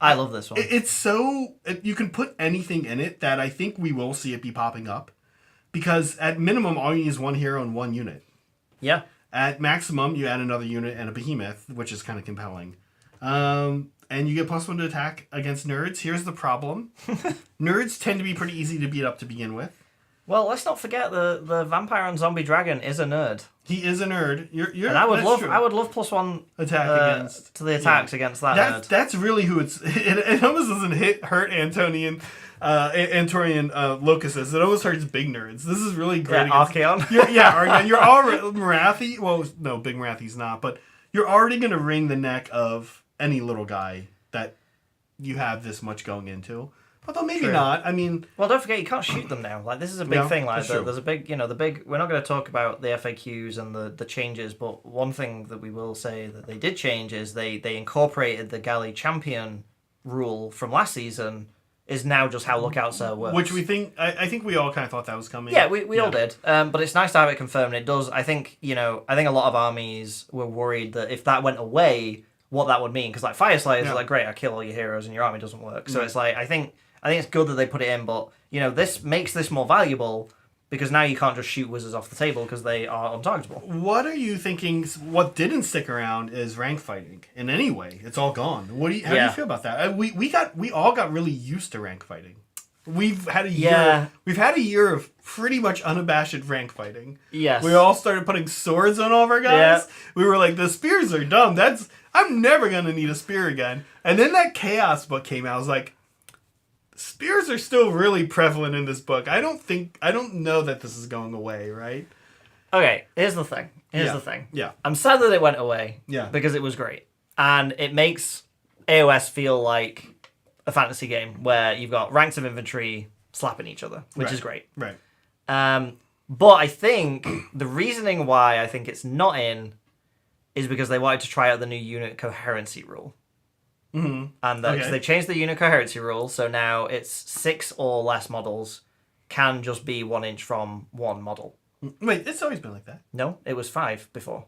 I love this one. It's you can put anything in it that I think we will see it be popping up, because at minimum all you need is 1 hero and 1 unit. Yeah. At maximum, you add another unit and a behemoth, which is kind of compelling. And you get +1 to attack against nerds. Here's the problem. Nerds tend to be pretty easy to beat up to begin with. Well, let's not forget the vampire and zombie dragon is a nerd. He is a nerd. And I would love +1 attack against to the attacks against that nerd. That's really who it's. It almost doesn't hurt Antorian Locusts. It almost hurts big nerds. This is really great. Archaon. Archaon. You're already Marathi. Well, no, big Marathi's not, but you're already going to wring the neck of any little guy that you have this much going into. Although maybe not. I mean, well, don't forget you can't shoot them now. Like this is a big thing. Like there's a big, we're not going to talk about the FAQs and the changes, but one thing that we will say that they did change is they incorporated the Galley Champion rule from last season. Is now just how Lookout Sir works. Which we think, I think we all kind of thought that was coming. Yeah, we all did. But it's nice to have it confirmed. It does. I think a lot of armies were worried that if that went away, what that would mean. Because like Fire Slayers are like, great, I kill all your heroes and your army doesn't work. So it's like, I think it's good that they put it in, but this makes this more valuable because now you can't just shoot wizards off the table because they are untargetable. What are you thinking? What didn't stick around is rank fighting in any way. It's all gone. How do you feel about that? We all got really used to rank fighting. We've had a year. We've had a year of pretty much unabashed rank fighting. Yes. We all started putting swords on all of our guys. Yeah. We were like, the spears are dumb. I'm never gonna need a spear again. And then that Chaos book came out. I was like, spears are still really prevalent in this book. I don't know that this is going away, right? Okay, here's the thing. The thing. Yeah. I'm sad that it went away. Yeah. Because it was great. And it makes AOS feel like a fantasy game where you've got ranks of infantry slapping each other, which is great. Right. But I think the reasoning why I think it's not in is because they wanted to try out the new unit coherency rule. Mm-hmm. And because they changed the unit coherency rule, so now it's 6 or less models can just be 1 inch from one model. Wait, it's always been like that. No, it was 5 before.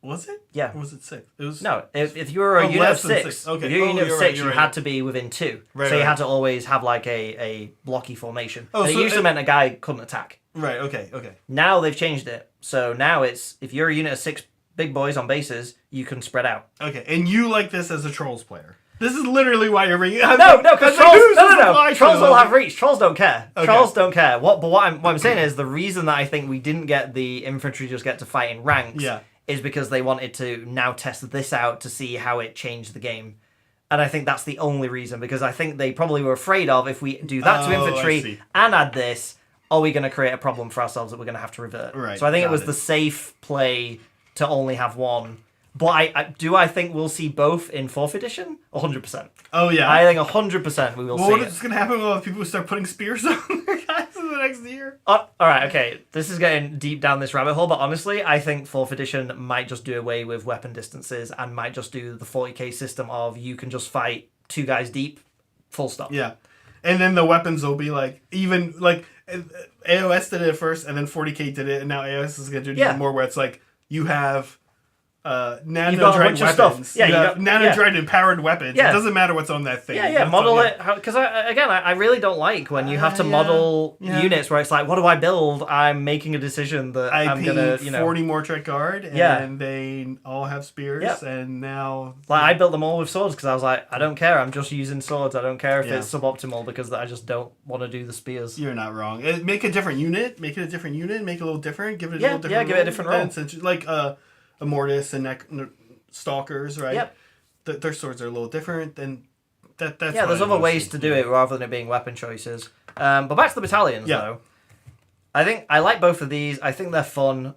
Was it? Yeah. Or was it 6? It was. No, if you were a unit of 6, Okay. if you were a unit of 6, you right. had to be within 2. Right, so you had to always have like a blocky formation. Oh, and so it usually meant a guy couldn't attack. Right. Okay. Now they've changed it, so now it's if you're a unit of 6 big boys on bases, you can spread out. Okay, and you like this as a Trolls player. This is literally why you're bringing. No, because Trolls will have reach. Trolls don't care. Okay. Trolls don't care. But what I'm saying is the reason that I think we didn't get the infantry just get to fight in ranks is because they wanted to now test this out to see how it changed the game. And I think that's the only reason, because I think they probably were afraid of if we do that to infantry and add this, are we going to create a problem for ourselves that we're going to have to revert? Right. So I think it was the safe play to only have one. But I think we'll see both in 4th edition? 100%. Oh, yeah. I think 100% we will see What is going to happen when people start putting spears on their guys in the next year? All right, okay. This is getting deep down this rabbit hole, but honestly, I think 4th edition might just do away with weapon distances and might just do the 40k system of you can just fight 2 guys deep, full stop. Yeah. And then the weapons will be like, even, like, AOS did it at first, and then 40K did it, and now AOS is going to do Yeah. even more, where it's like you have nano You've got a dragon bunch of weapons. stuff. Yeah, you you have got- nano yeah. dragon powered weapons. Yeah. It doesn't matter what's on that thing. Yeah, That's model all- it. Because I really don't like when you have to Yeah. model Yeah. units where it's like, what do I build? I'm making a decision that I I'm paid gonna, you know. 40 more trick guard, and Yeah. they all have spears, Yep. and now... Like I built them all with swords because I was like, I don't care. I'm just using swords. I don't care if Yeah. it's suboptimal because I just don't want to do the spears. You're not wrong. Make a different unit. Make it a different unit. Make it a little different. Give it a Yeah, little different give it a different role. Then like Immortus and Stalkers, right? Yep. Their swords are a little different. Then that's Yeah, there's what I other ways see. to do it rather than it being weapon choices. But back to the battalions, Yeah. though. I think I like both of these. I think they're fun.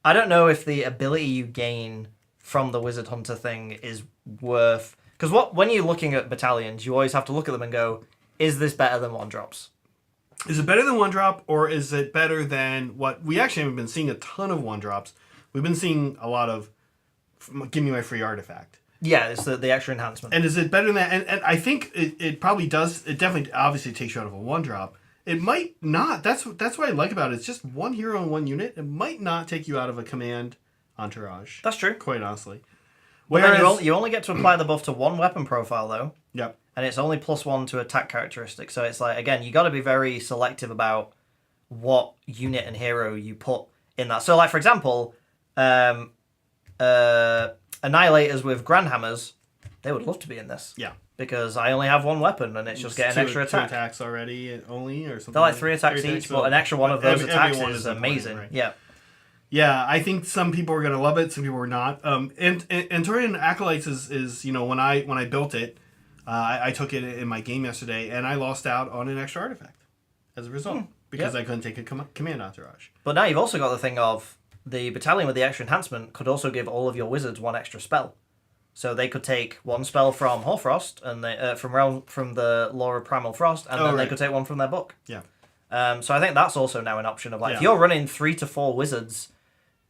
I don't know if the ability you gain from the Wizard Hunter thing is worth... Because when you're looking at battalions, you always have to look at them and go, is this better than one drops? Is it better than one drop, or is it better than what we actually haven't been seeing a ton of one drops? We've been seeing a lot of give me my free artifact. Yeah, it's the extra enhancement. And is it better than that? And I think it probably does. It definitely obviously takes you out of a one drop. It might not. That's what I like about it. It's just one hero and one unit. It might not take you out of a command entourage. That's true. Quite honestly. But then Whereas you only get to apply the buff to one weapon profile, though. Yep. And it's only +1 to attack characteristics. So it's like, again, you got to be very selective about what unit and hero you put in that. So, like, for example, Annihilators with Grandhammers, they would love to be in this. Yeah. Because I only have one weapon and it's just getting an extra two attack. attacks already only or something. They're like 3 attacks each, but an extra one of those attacks everyone is important, amazing. right? Yeah. Yeah, I think some people are gonna love it, some people are not. And Torian Acolytes is when I built it, I took it in my game yesterday, and I lost out on an extra artifact as a result because I couldn't take a command entourage. But now you've also got the thing of the battalion with the extra enhancement could also give all of your wizards one extra spell. So they could take one spell from Hoarfrost and they, from the Lore of Primal Frost, and then they could take one from their book. Yeah. So I think that's also now an option of if you're running 3 to 4 wizards,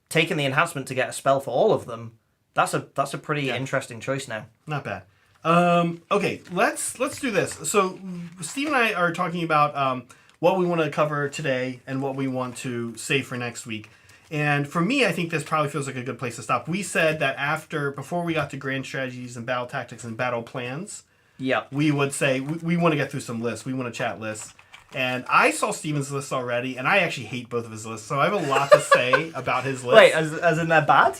taking the enhancement to get a spell for all of them, that's a pretty interesting choice now. Not bad. Okay, let's do this. So Steve and I are talking about what we want to cover today and what we want to save for next week. And for me, I think this probably feels like a good place to stop. We said that before we got to grand strategies and battle tactics and battle plans, we would say we want to get through some lists. We want to chat lists. And I saw Steven's list already, and I actually hate both of his lists, so I have a lot to say about his list. Wait, as in they're bad?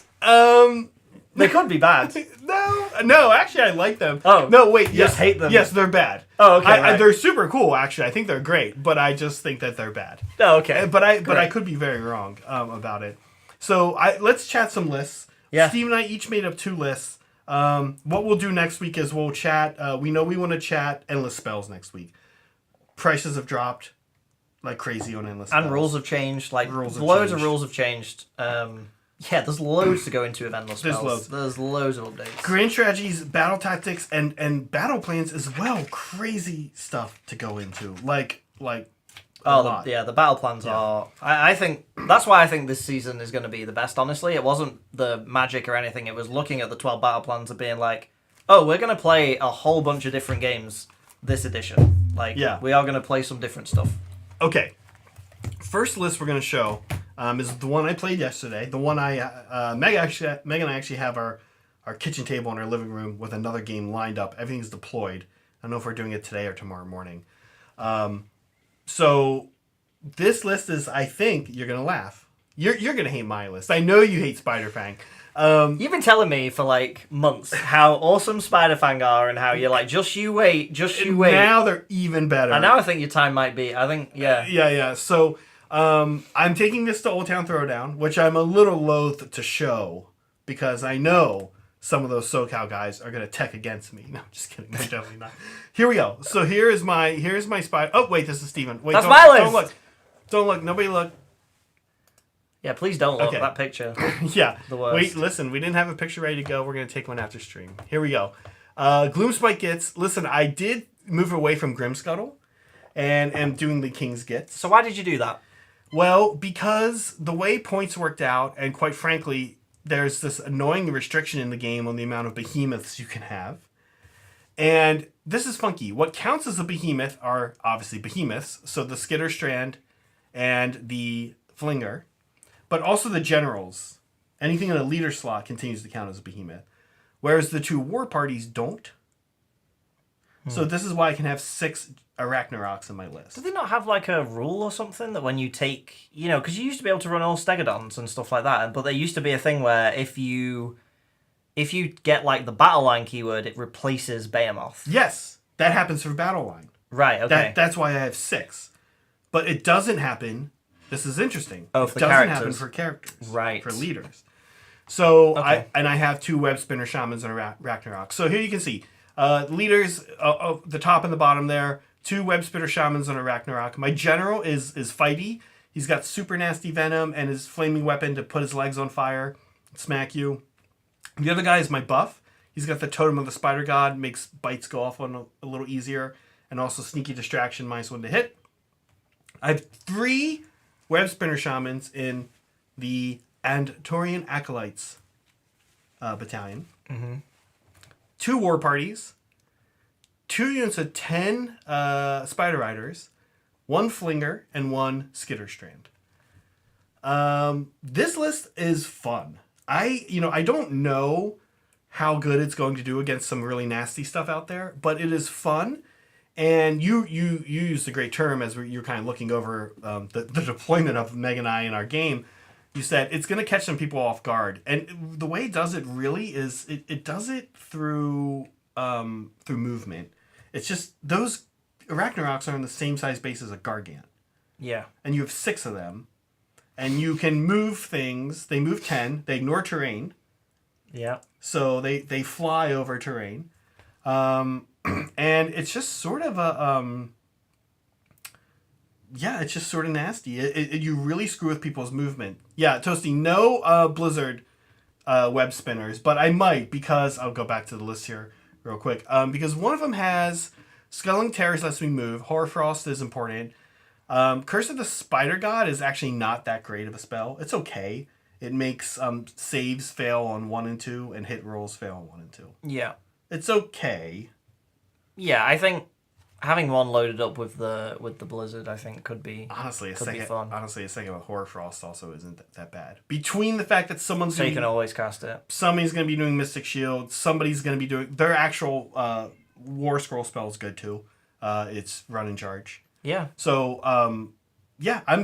They could be bad. No, actually, I like them. Oh. No, wait, You just hate them. Yes, they're bad. Oh, okay, right. They're super cool, actually. I think they're great, but I just think that they're bad. Oh, okay. But I could be very wrong about it. So let's chat some lists. Yeah. Steve and I each made up 2 lists. What we'll do next week is we'll chat. We know we want to chat endless spells next week. Prices have dropped like crazy on endless spells. And rules have changed. Like, Rules have loads changed. of rules have changed. Yeah, there's loads to go into with endless There's spells. loads. There's loads of updates. Grand strategies, battle tactics, and battle plans as well. Crazy stuff to go into. Like a lot. The battle plans are... I think... That's why I think this season is going to be the best, honestly. It wasn't the magic or anything. It was looking at the 12 battle plans and being like, oh, we're going to play a whole bunch of different games this edition. We are going to play some different stuff. Okay. First list we're going to show is the one I played yesterday. The one Meg and I actually have our kitchen table in our living room with another game lined up. Everything's deployed. I don't know if we're doing it today or tomorrow morning. So this list is, I think, you're going to laugh. You're going to hate my list. I know you hate Spider-Fang. You've been telling me for months how awesome Spider-Fang are and how you're like, just you wait. Now they're even better. And now I think your time might be. I think, Yeah. So I'm taking this to Old Town Throwdown, which I'm a little loath to show because I know some of those SoCal guys are going to tech against me. No, I'm just kidding. They're definitely not. Here we go. So here's my Spider... Oh, wait, this is Steven. Wait, that's my list. Don't look. Don't look. Nobody look. Yeah, please don't look Okay. at that picture. Yeah. The worst. Wait, listen. We didn't have a picture ready to go. We're going to take one after stream. Here we go. Gloomspike Gits. Listen, I did move away from Grimscuttle and am doing the King's Gits. So why did you do that? Well, because the way points worked out, and quite frankly, there's this annoying restriction in the game on the amount of behemoths you can have. And this is funky. What counts as a behemoth are obviously behemoths. So the Skitter Strand and the Flinger, but also the generals. Anything in a leader slot continues to count as a behemoth, whereas the 2 war parties don't. So this is why I can have 6 Arachnaroks in my list. Do they not have like a rule or something that when you take, because you used to be able to run all Stegodons and stuff like that, but there used to be a thing where if you get like the battle line keyword, it replaces Behemoth. Yes, that happens for battle line. Right. Okay. That's why I have 6, but it doesn't happen. This is interesting. Oh, it for doesn't characters. happen for characters. Right. For leaders. So Okay. I have 2 Web Spinner Shamans and a Ragnarok. So here you can see leaders, the top and the bottom there. 2 Web Spinner Shamans and a Ragnarok. My general is fighty. He's got super nasty venom and his flaming weapon to put his legs on fire, smack you. The other guy is my buff. He's got the Totem of the Spider God, makes bites go off on a little easier, and also Sneaky Distraction, -1 to hit. I have 3 Web Spinner Shamans in the Andorian Acolytes battalion. 2 war parties. 2 units of 10 Spider Riders. 1 Flinger and 1 Skitterstrand. This list is fun. I don't know how good it's going to do against some really nasty stuff out there, but it is fun. And you used a great term as you're kind of looking over the deployment of Meg and I in our game. You said it's going to catch some people off guard, and the way it does it really is it does it through movement. It's just those Arachnaroks are on the same size base as a Gargant. Yeah. And you have 6 of them, and you can move things. They move 10. They ignore terrain. Yeah. So they fly over terrain. And it's just sort of it's just sort of nasty. You really screw with people's movement. Yeah, Toasty, no Blizzard web spinners, but I might, because I'll go back to the list here real quick. Because one of them has Sculling Terrors lets me move. Hoarfrost is important. Curse of the Spider God is actually not that great of a spell. It's okay. It makes saves fail on 1 and 2 and hit rolls fail on 1 and 2. Yeah. It's okay. Yeah, I think having 1 loaded up with the Blizzard, I think could be Honestly, a fun. second with Hoarfrost also isn't that bad. Between the fact that So you can always cast it. somebody's going to be doing Mystic Shield, somebody's going to be doing their actual War Scroll spell is good too. It's Run and Charge. Yeah. So I'm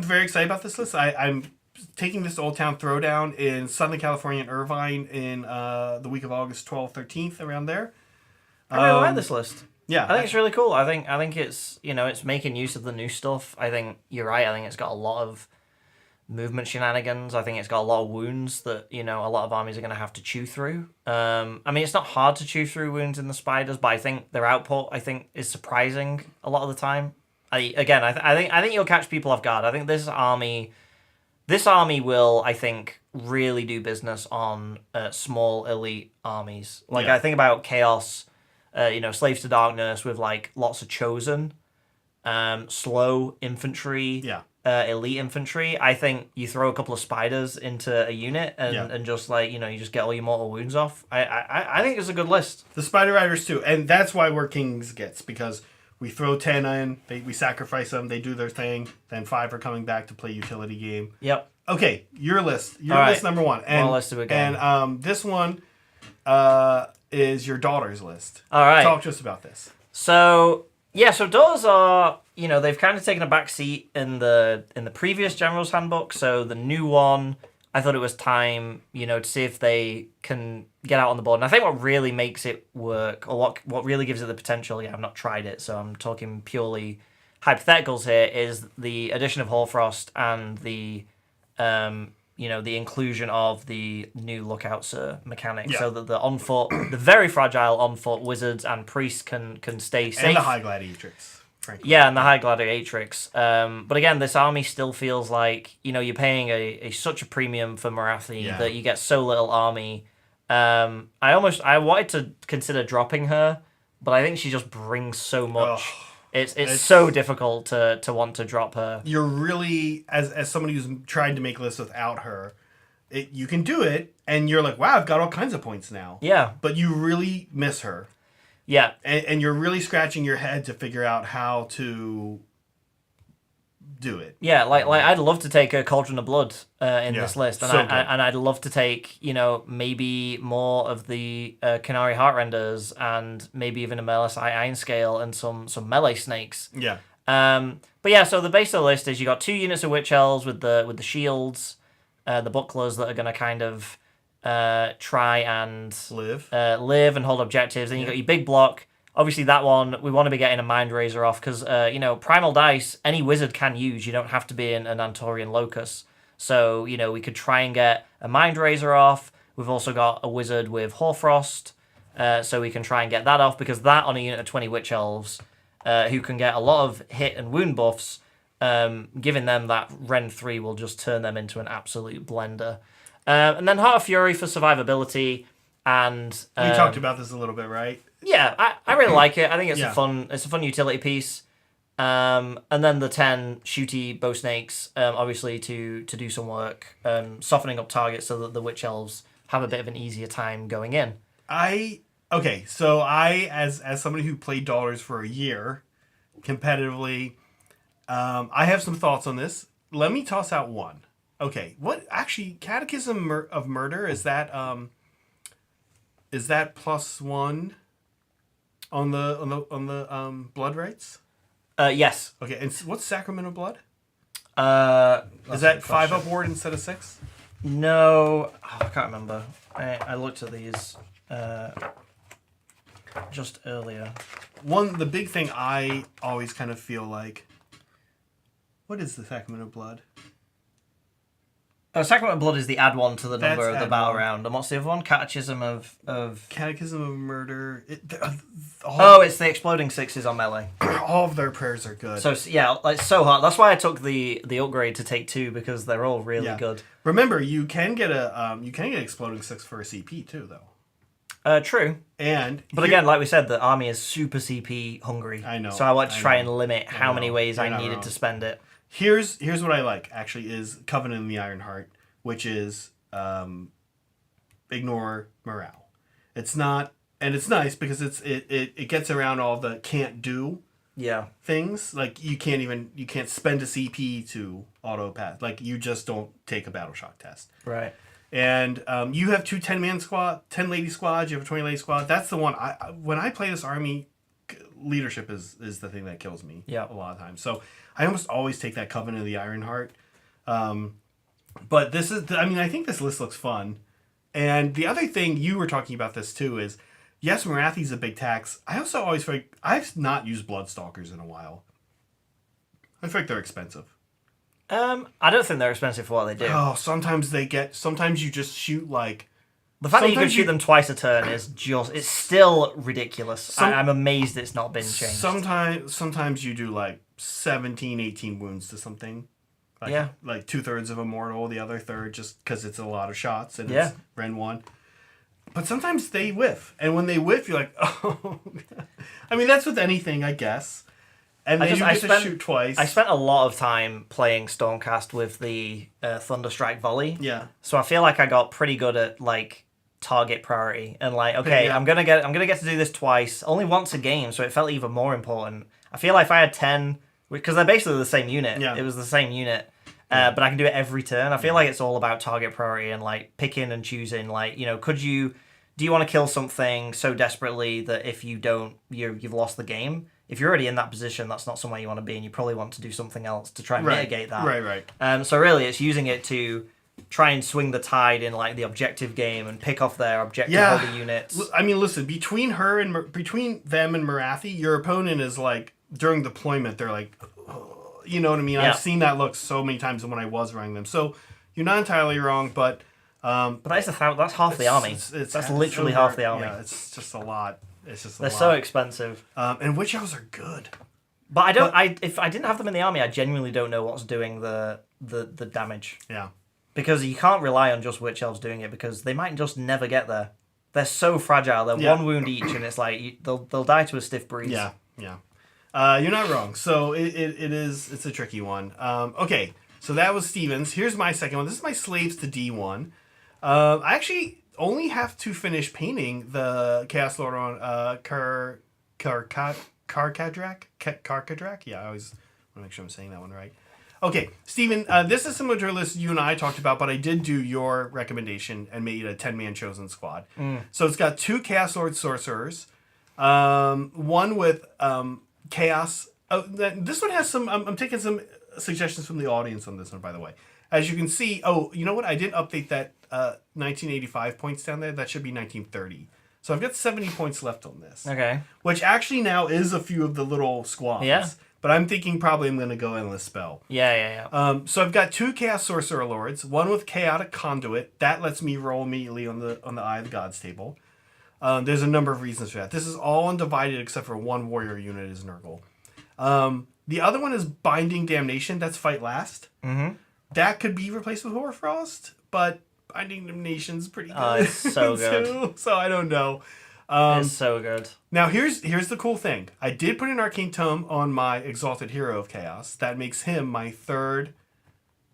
very excited about this list. I'm taking this to Old Town Throwdown in Southern California and Irvine in the week of August 12th, 13th, around there. I really like this list. Yeah, I think it's really cool. I think it's it's making use of the new stuff. I think you're right. I think it's got a lot of movement shenanigans. I think it's got a lot of wounds that a lot of armies are going to have to chew through. I mean, it's not hard to chew through wounds in the spiders, but I think their output is surprising a lot of the time. I think you'll catch people off guard. I think this army will, I think, really do business on small elite armies. Like I think about Chaos. Slaves to Darkness with like lots of chosen, slow infantry, elite infantry. I think you throw a couple of spiders into a unit and just you just get all your mortal wounds off. I think it's a good list. The Spider Riders too, and that's why we're Kings gets, because we throw 10 in, we sacrifice them, they do their thing, then 5 are coming back to play utility game. Yep. Okay, your list. Your all list right. number 1. And, let's do it again. And this one is your daughter's list. All right. Talk to us about this. So daughters are, they've kind of taken a back seat in the previous General's Handbook. So the new one, I thought it was time, to see if they can get out on the board. And I think what really makes it work, or what really gives it the potential, I've not tried it, so I'm talking purely hypotheticals here, is the addition of Hoarfrost and the the inclusion of the new Lookout Sir mechanic, so that the on foot, the very fragile on foot wizards and priests can stay safe. And the High Gladiatrix, frankly. Yeah, and the High Gladiatrix. But again, this army still feels like you're paying such a premium for Marathi that you get so little army. I wanted to consider dropping her, but I think she just brings so much. It's so difficult to want to drop her. You're really, as somebody who's tried to make lists without her, you can do it, and you're like, wow, I've got all kinds of points now. Yeah. But you really miss her. Yeah. And you're really scratching your head to figure out how to do it. Yeah, like I'd love to take a Cauldron of Blood in this list, and so good. I'd love to take maybe more of the Canary Heartrenders and maybe even a Merlisai Iron Scale and some melee snakes. Yeah. But yeah, so the base of the list is you got 2 units of Witch Elves with the shields, the bucklers that are going to kind of try and live and hold objectives. Then you got your big block. Obviously, that one, we want to be getting a Mind Razor off because, Primal Dice, any wizard can use. You don't have to be an Antorian Locus. So, we could try and get a Mind Razor off. We've also got a wizard with Hoarfrost, so we can try and get that off because that on a unit of 20 Witch Elves, who can get a lot of hit and wound buffs, giving them that Ren 3 will just turn them into an absolute blender. And then Heart of Fury for survivability. And we talked about this a little bit, right? Yeah, I really like it. I think it's a fun utility piece. And then the 10 shooty bow snakes, obviously to do some work, softening up targets so that the Witch Elves have a bit of an easier time going in. So I, as somebody who played Daughters for a year competitively, I have some thoughts on this. Let me toss out one. Okay, what actually Catechism of Murder is that +1 on the blood rights? Yes. Okay, and what's Sacrament of Blood? Is that 5 upward instead of 6? No, I can't remember. I looked at these just earlier. The big thing I always kind of feel like, what is the Sacrament of Blood? Sacrament of Blood is the add one to the number of the battle round. And what's the other one? Catechism of Catechism of Murder. It's the exploding sixes on melee. All of their prayers are good. So yeah, so hard. That's why I took the upgrade to take 2 because they're all really good. Remember, you can get exploding 6 for a CP too, though. True. But again, like we said, the army is super CP hungry. I know. So I want to try and limit how many ways I needed to spend it. Here's what I like, actually, is Covenant of the Iron Heart, which is ignore morale. It's not, and it's nice because it gets around all the can't do things. Like you can't spend a CP to auto pass. Like you just don't take a battle shock test. Right. And you have 2 10-man squad, 10 lady squads. You have a 20 lady squad. That's the one. When I play this army, leadership is the thing that kills me. Yeah. A lot of times. So I almost always take that Covenant of the Iron Heart. But this is. I think this list looks fun. And the other thing you were talking about this too is, yes, Marathi's a big tax. I also always feel like I've not used Bloodstalkers in a while. I feel like they're expensive. I don't think they're expensive for what they do. Oh, sometimes you just shoot like. The fact that you can shoot them twice a turn it's still ridiculous. I'm amazed it's not been changed. Sometimes you do like 17, 18 wounds to something. Like 2/3 of a mortal, the other third just because it's a lot of shots and it's Ren 1. But sometimes they whiff. And when they whiff, you're like, oh. That's with anything, I guess. And then you get to shoot twice. I spent a lot of time playing Stormcast with the Thunderstrike volley. Yeah. So I feel like I got pretty good at like target priority and like I'm gonna get to do this twice, only once a game, so it felt even more important. I feel like if I had 10, because they're basically the same unit. Yeah. It was the same unit. But I can do it every turn. I feel like it's all about target priority and like picking and choosing. Like, do you want to kill something so desperately that if you don't, you've lost the game? If you're already in that position, that's not somewhere you want to be, and you probably want to do something else to try and mitigate that. Right. So really, it's using it to try and swing the tide in like the objective game and pick off their objective holder units. Listen, between them and Marathi, your opponent is like during deployment, they're like. You know what I mean? Yeah. I've seen that look so many times when I was running them. So you're not entirely wrong, but that's half the army. That's literally half the army. Yeah, it's just a lot. They're so expensive. And witch elves are good. But if I didn't have them in the army, I genuinely don't know what's doing the damage. Yeah. Because you can't rely on just witch elves doing it because they might just never get there. They're so fragile. They're 1 wound each, and it's like they'll die to a stiff breeze. Yeah. You're not wrong. So it's a tricky one. Okay, so that was Steven's. Here's my second one. This is my Slaves to D1. I actually only have to finish painting the Chaos Lord on Karkadrak. Yeah, I always want to make sure I'm saying that one right. Okay, Steven, this is similar to a list you and I talked about, but I did do your recommendation and made a 10-man chosen squad. So it's got 2 Chaos Lord Sorcerers, one with Chaos. Oh, this one has some. I'm taking some suggestions from the audience on this one, by the way. As you can see, you know what? I didn't update that 1985 points down there. That should be 1930. So I've got 70 points left on this. Okay. Which actually now is a few of the little squads. Yeah. But I'm thinking probably I'm going to go Endless Spell. Yeah. So I've got 2 Chaos Sorcerer Lords, one with Chaotic Conduit. That lets me roll immediately on the Eye of the Gods table. There's a number of reasons for that. This is all undivided except for 1 warrior unit is Nurgle. The other one is Binding Damnation. That's Fight Last. Mm-hmm. That could be replaced with Hoarfrost, but Binding Damnation's pretty good. Oh, it's so good. So I don't know. It's so good. Now here's the cool thing. I did put an Arcane Tome on my Exalted Hero of Chaos. That makes him my 3rd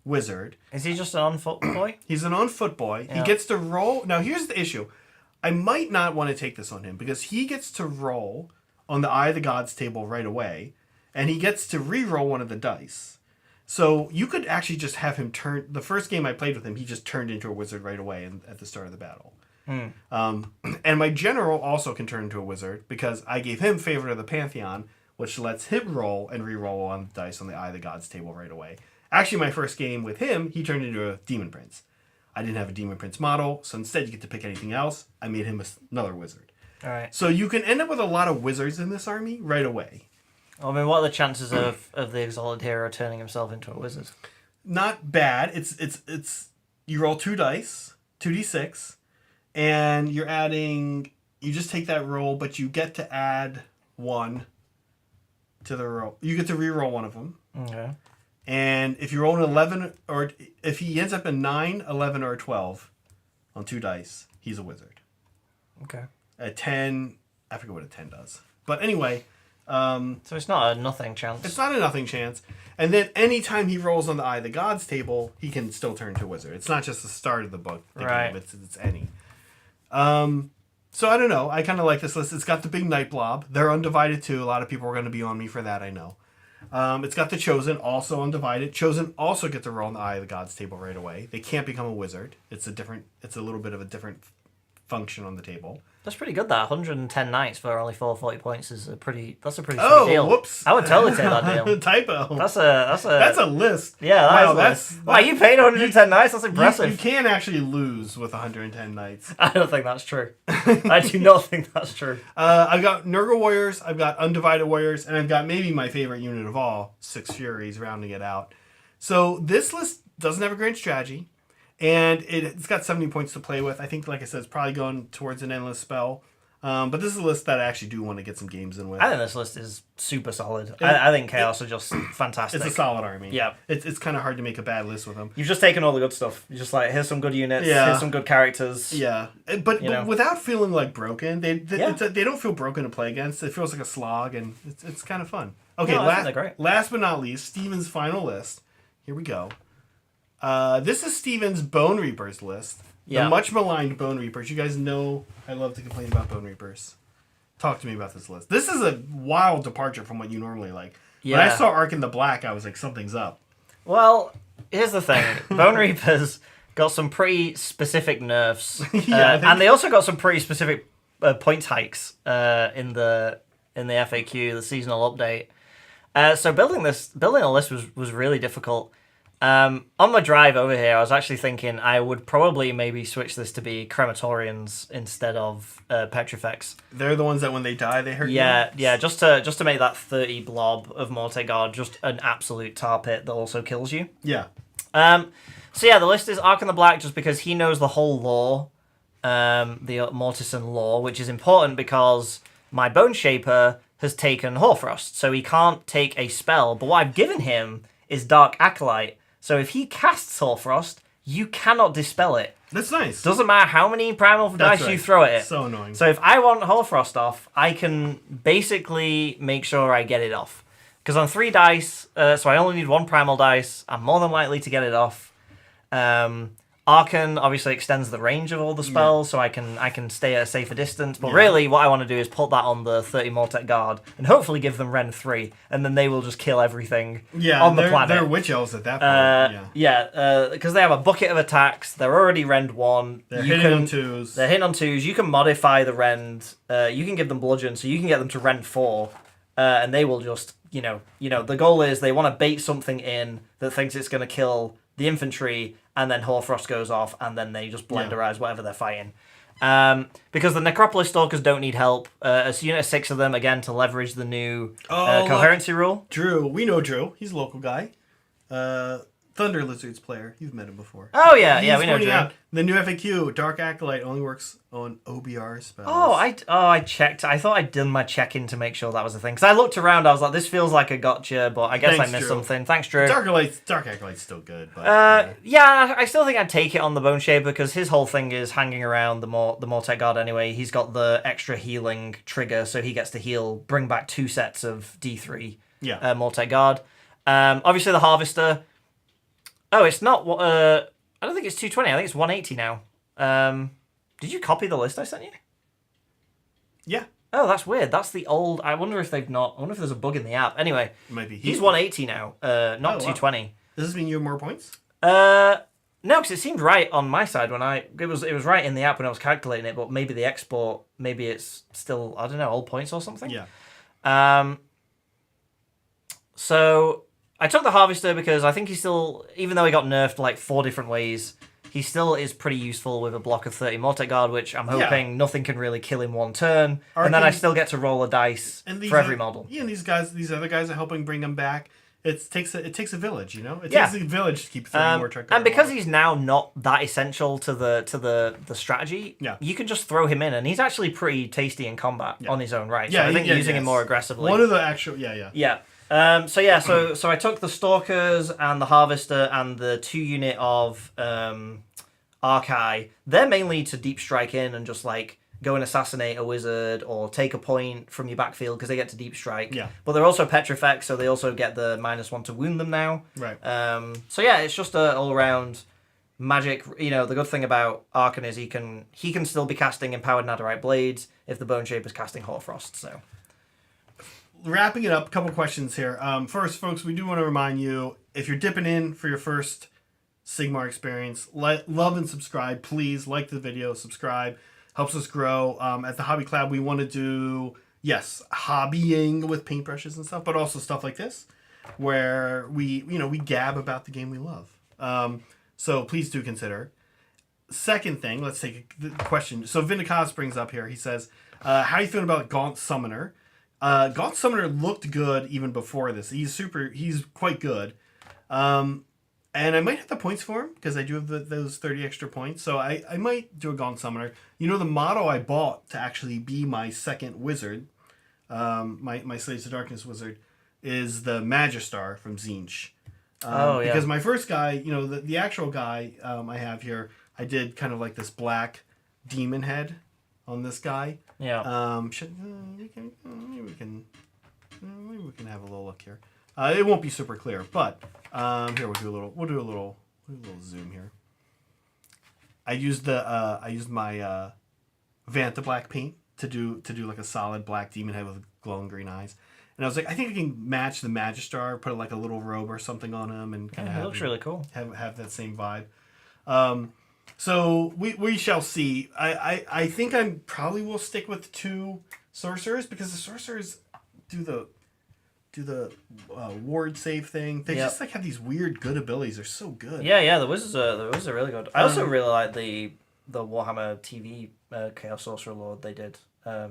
wizard. Is he just an on-foot boy? He's an on-foot boy. Yeah. He gets to roll. Now here's the issue. I might not want to take this on him because he gets to roll on the Eye of the Gods table right away, and he gets to re-roll one of the dice. So you could actually just have him turn. The first game I played with him, he just turned into a wizard right away at the start of the battle. And my general also can turn into a wizard because I gave him Favorite of the Pantheon, which lets him roll and re-roll on the dice on the Eye of the Gods table right away. Actually, my first game with him, he turned into a Demon Prince. I didn't have a Demon Prince model, so instead you get to pick anything else. I made him another wizard. All right. So you can end up with a lot of wizards in this army right away. I mean, what are the chances of the Exalted Hero turning himself into a wizard? Not bad. It's you roll 2 dice, 2d6, and you're adding. You just take that roll, but you get to add 1 to the roll. You get to re-roll one of them. Okay. And if you roll an 11, or if he ends up in 9, 11, or 12 on 2 dice, he's a wizard. Okay. At 10, I forget what a 10 does. But anyway. So it's not a nothing chance. It's not a nothing chance. And then anytime he rolls on the Eye of the Gods table, he can still turn to a wizard. It's not just the start of the book. Right. It's any. So I don't know. I kind of like this list. It's got the big Night Blob. They're undivided too. A lot of people are going to be on me for that, I know. It's got the Chosen, also undivided. Chosen also get to roll on the Eye of the Gods table right away. They can't become a wizard. It's a little bit of a different function on the table. That's pretty good. That 110 knights for only 440 points is a pretty sweet deal. Oh, whoops! I would totally take that deal. Typo. That's a list. Yeah, wow, that's wow. You paid 110 knights. That's impressive. You can actually lose with 110 knights. I don't think that's true. I do not think that's true. I've got Nurgle Warriors, I've got Undivided Warriors, and I've got maybe my favorite unit of all, 6 Furies, rounding it out. So this list doesn't have a great strategy, and it's got 70 points to play with. I think, like I said, it's probably going towards an Endless Spell. But this is a list that I actually do want to get some games in with. I think this list is super solid. I think Chaos are just fantastic. It's a solid army. Yeah. It's kind of hard to make a bad list with them. You've just taken all the good stuff. You're just like, here's some good units, Yeah. here's some good characters. Yeah. But without feeling like broken. They don't feel broken to play against. It feels like a slog, and it's kind of fun. Okay, No, I think they're great. Last but not least, Steven's final list. Here we go. This is Steven's Bone Reapers list. Yeah. The much maligned Bone Reapers. You guys know I love to complain about Bone Reapers. Talk to me about this list. This is a wild departure from what you normally like. Yeah. When I saw Ark in the Black, I was like, something's up. Well, here's the thing. Bone Reapers got some pretty specific nerfs. And they also got some pretty specific point hikes in the FAQ, the seasonal update. So building a list was really difficult. On my drive over here, I was actually thinking I would probably maybe switch this to be Crematorians instead of Petrifex. They're the ones that when they die, they hurt you? Yeah, just to make that 30 blob of Mortegard just an absolute tar pit that also kills you. Yeah. So yeah, the list is Ark in the Black just because he knows the whole lore, the Mortison lore, which is important because my Bone Shaper has taken Hoarfrost, so he can't take a spell, but what I've given him is Dark Acolyte. So if he casts Hoarfrost, you cannot dispel it. That's nice. Doesn't matter how many primal dice you throw at it. So annoying. So if I want Hoarfrost off, I can basically make sure I get it off. Because on 3 dice, so I only need 1 primal dice, I'm more than likely to get it off. On Arcan obviously extends the range of all the spells, so I can stay at a safer distance. But really, what I want to do is put that on the 30 Mortek Guard and hopefully give them Rend 3, and then they will just kill everything on the planet. They're Witch Elves at that point. Because they have a bucket of attacks. They're already Rend 1. They're hitting on 2s. They're hitting on 2s. You can modify the Rend. You can give them Bludgeon, so you can get them to Rend 4, and they will just, the goal is they want to bait something in that thinks it's going to kill the infantry, and then Hoarfrost goes off, and then they just blenderize whatever they're fighting. Because the Necropolis Stalkers don't need help. A unit of 6 of them, again, to leverage the new coherency rule. Drew. We know Drew. He's a local guy. Thunder Lizards player. You've met him before. Oh, yeah. We know Drew. Out, the new FAQ, Dark Acolyte, only works on OBR spells. I checked. I thought I'd done my check-in to make sure that was a thing. Because I looked around, I was like, this feels like a gotcha, but I guess I missed something. Thanks, Drew. Dark Acolyte's still good. But, I still think I'd take it on the Bone Shaper because his whole thing is hanging around the Mortek Guard anyway. He's got the extra healing trigger, so he gets to heal, bring back 2 sets of D3 Mortek Guard. Obviously, the Harvester. Oh, it's not. I don't think it's 220. I think it's 180 now. Did you copy the list I sent you? Yeah. Oh, that's weird. That's the old. I wonder if there's a bug in the app. Anyway, maybe he's 180 now. Not 220. Wow. Does this mean you have more points? No, because it seemed right on my side when it was right in the app when I was calculating it. But maybe the export, maybe it's still, I don't know, old points or something. Yeah. So I took the Harvester because I think he still, even though he got nerfed like 4 different ways, he still is pretty useful with a block of 30 Mortek Guard, which I'm hoping nothing can really kill in one turn. And then I still get to roll a dice for every model. Yeah, and these other guys are helping bring them back. It takes a village, It takes a village to keep 30 Mortek Guard. And because he's now not that essential to the strategy, you can just throw him in, and he's actually pretty tasty in combat on his own right. So I think using him more aggressively. One of the actual, So I took the Stalkers and the Harvester and the 2 unit of Archai. They're mainly to deep strike in and just like go and assassinate a wizard or take a point from your backfield because they get to deep strike. Yeah. But they're also Petrifex, so they also get the -1 to wound them now. Right. It's just a all around magic. The good thing about Arcan is he can still be casting Empowered Netherite Blades if the Bone Shaper's casting Hoarfrost. So. Wrapping it up, a couple questions here. First, folks, we do want to remind you, if you're dipping in for your first Sigmar experience, love and subscribe. Please like the video, subscribe. Helps us grow. At the Hobby Club, we want to do, hobbying with paintbrushes and stuff, but also stuff like this, where we gab about the game we love. So please do consider. Second thing, let's take the question. So Vindicas brings up here, he says, how are you feeling about Gaunt Summoner? Gaunt Summoner looked good even before this. He's quite good. And I might have the points for him because I do have those 30 extra points. So I might do a Gaunt Summoner. The model I bought to actually be my second wizard, my Slaves of Darkness wizard, is the Magistar from Tzeentch. Because my first guy, the actual guy I have here, I did kind of like this black demon head on this guy. Yeah. Maybe we can have a little look here. It won't be super clear, but here we'll do a little zoom here. I used my Vanta black paint to do like a solid black demon head with glowing green eyes. And I was like, I think I can match the Magistar, put like a little robe or something on him, and kind of it looks really cool. Have that same vibe. So we shall see. I think I probably will stick with 2 sorcerers because the sorcerers do the ward save thing. They just like have these weird good abilities. They're so good. Yeah. The wizards are really good. I also really like the Warhammer TV Chaos Sorcerer Lord they did. The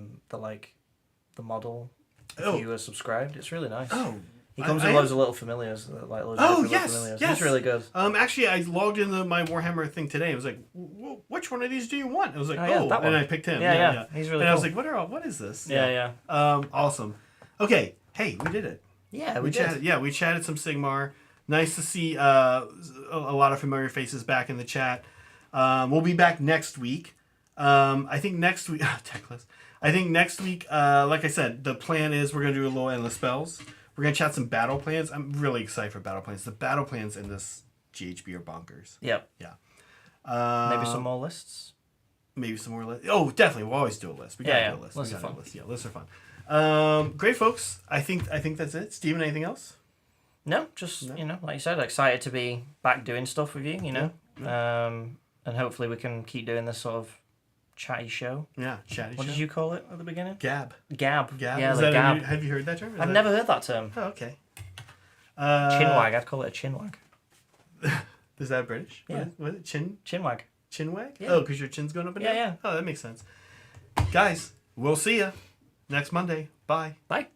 model. If you were subscribed, it's really nice. Oh. He comes with loads of little familiars, like loads of little familiars. He's really good. Actually, I logged into my Warhammer thing today. I was like, which one of these do you want? I was like, that one. And I picked him. Yeah. He's really cool. And I was like, what is this? Yeah. Awesome. Okay. Hey, we did it. Yeah, we did. Chatted, we chatted some Sigmar. Nice to see a lot of familiar faces back in the chat. We'll be back next week. I think next week... Techless. I think next week, like I said, the plan is we're going to do a little Endless Spells. We're going to chat some battle plans. I'm really excited for battle plans. The battle plans in this GHB are bonkers. Yep. Yeah. Maybe some more lists. Maybe some more lists. Oh, definitely. We'll always do a list. We gotta do a list. Lists We are gotta do fun. a list. Yeah, lists are fun. Great, folks. I think that's it. Steven, anything else? No, just like you said, excited to be back doing stuff with you. And hopefully we can keep doing this sort of chatty show. Yeah, chatty What show. did you call it at the beginning? Gab. Gab. Gab. Yeah, Is the that gab. have you heard that term? I've never heard that term. Oh, okay. Chinwag. I'd call it a chinwag. Is that British? Yeah. What is it? Chinwag. Chinwag? Yeah. Oh, because your chin's going up and down? Yeah. Oh, that makes sense. Guys, we'll see you next Monday. Bye. Bye.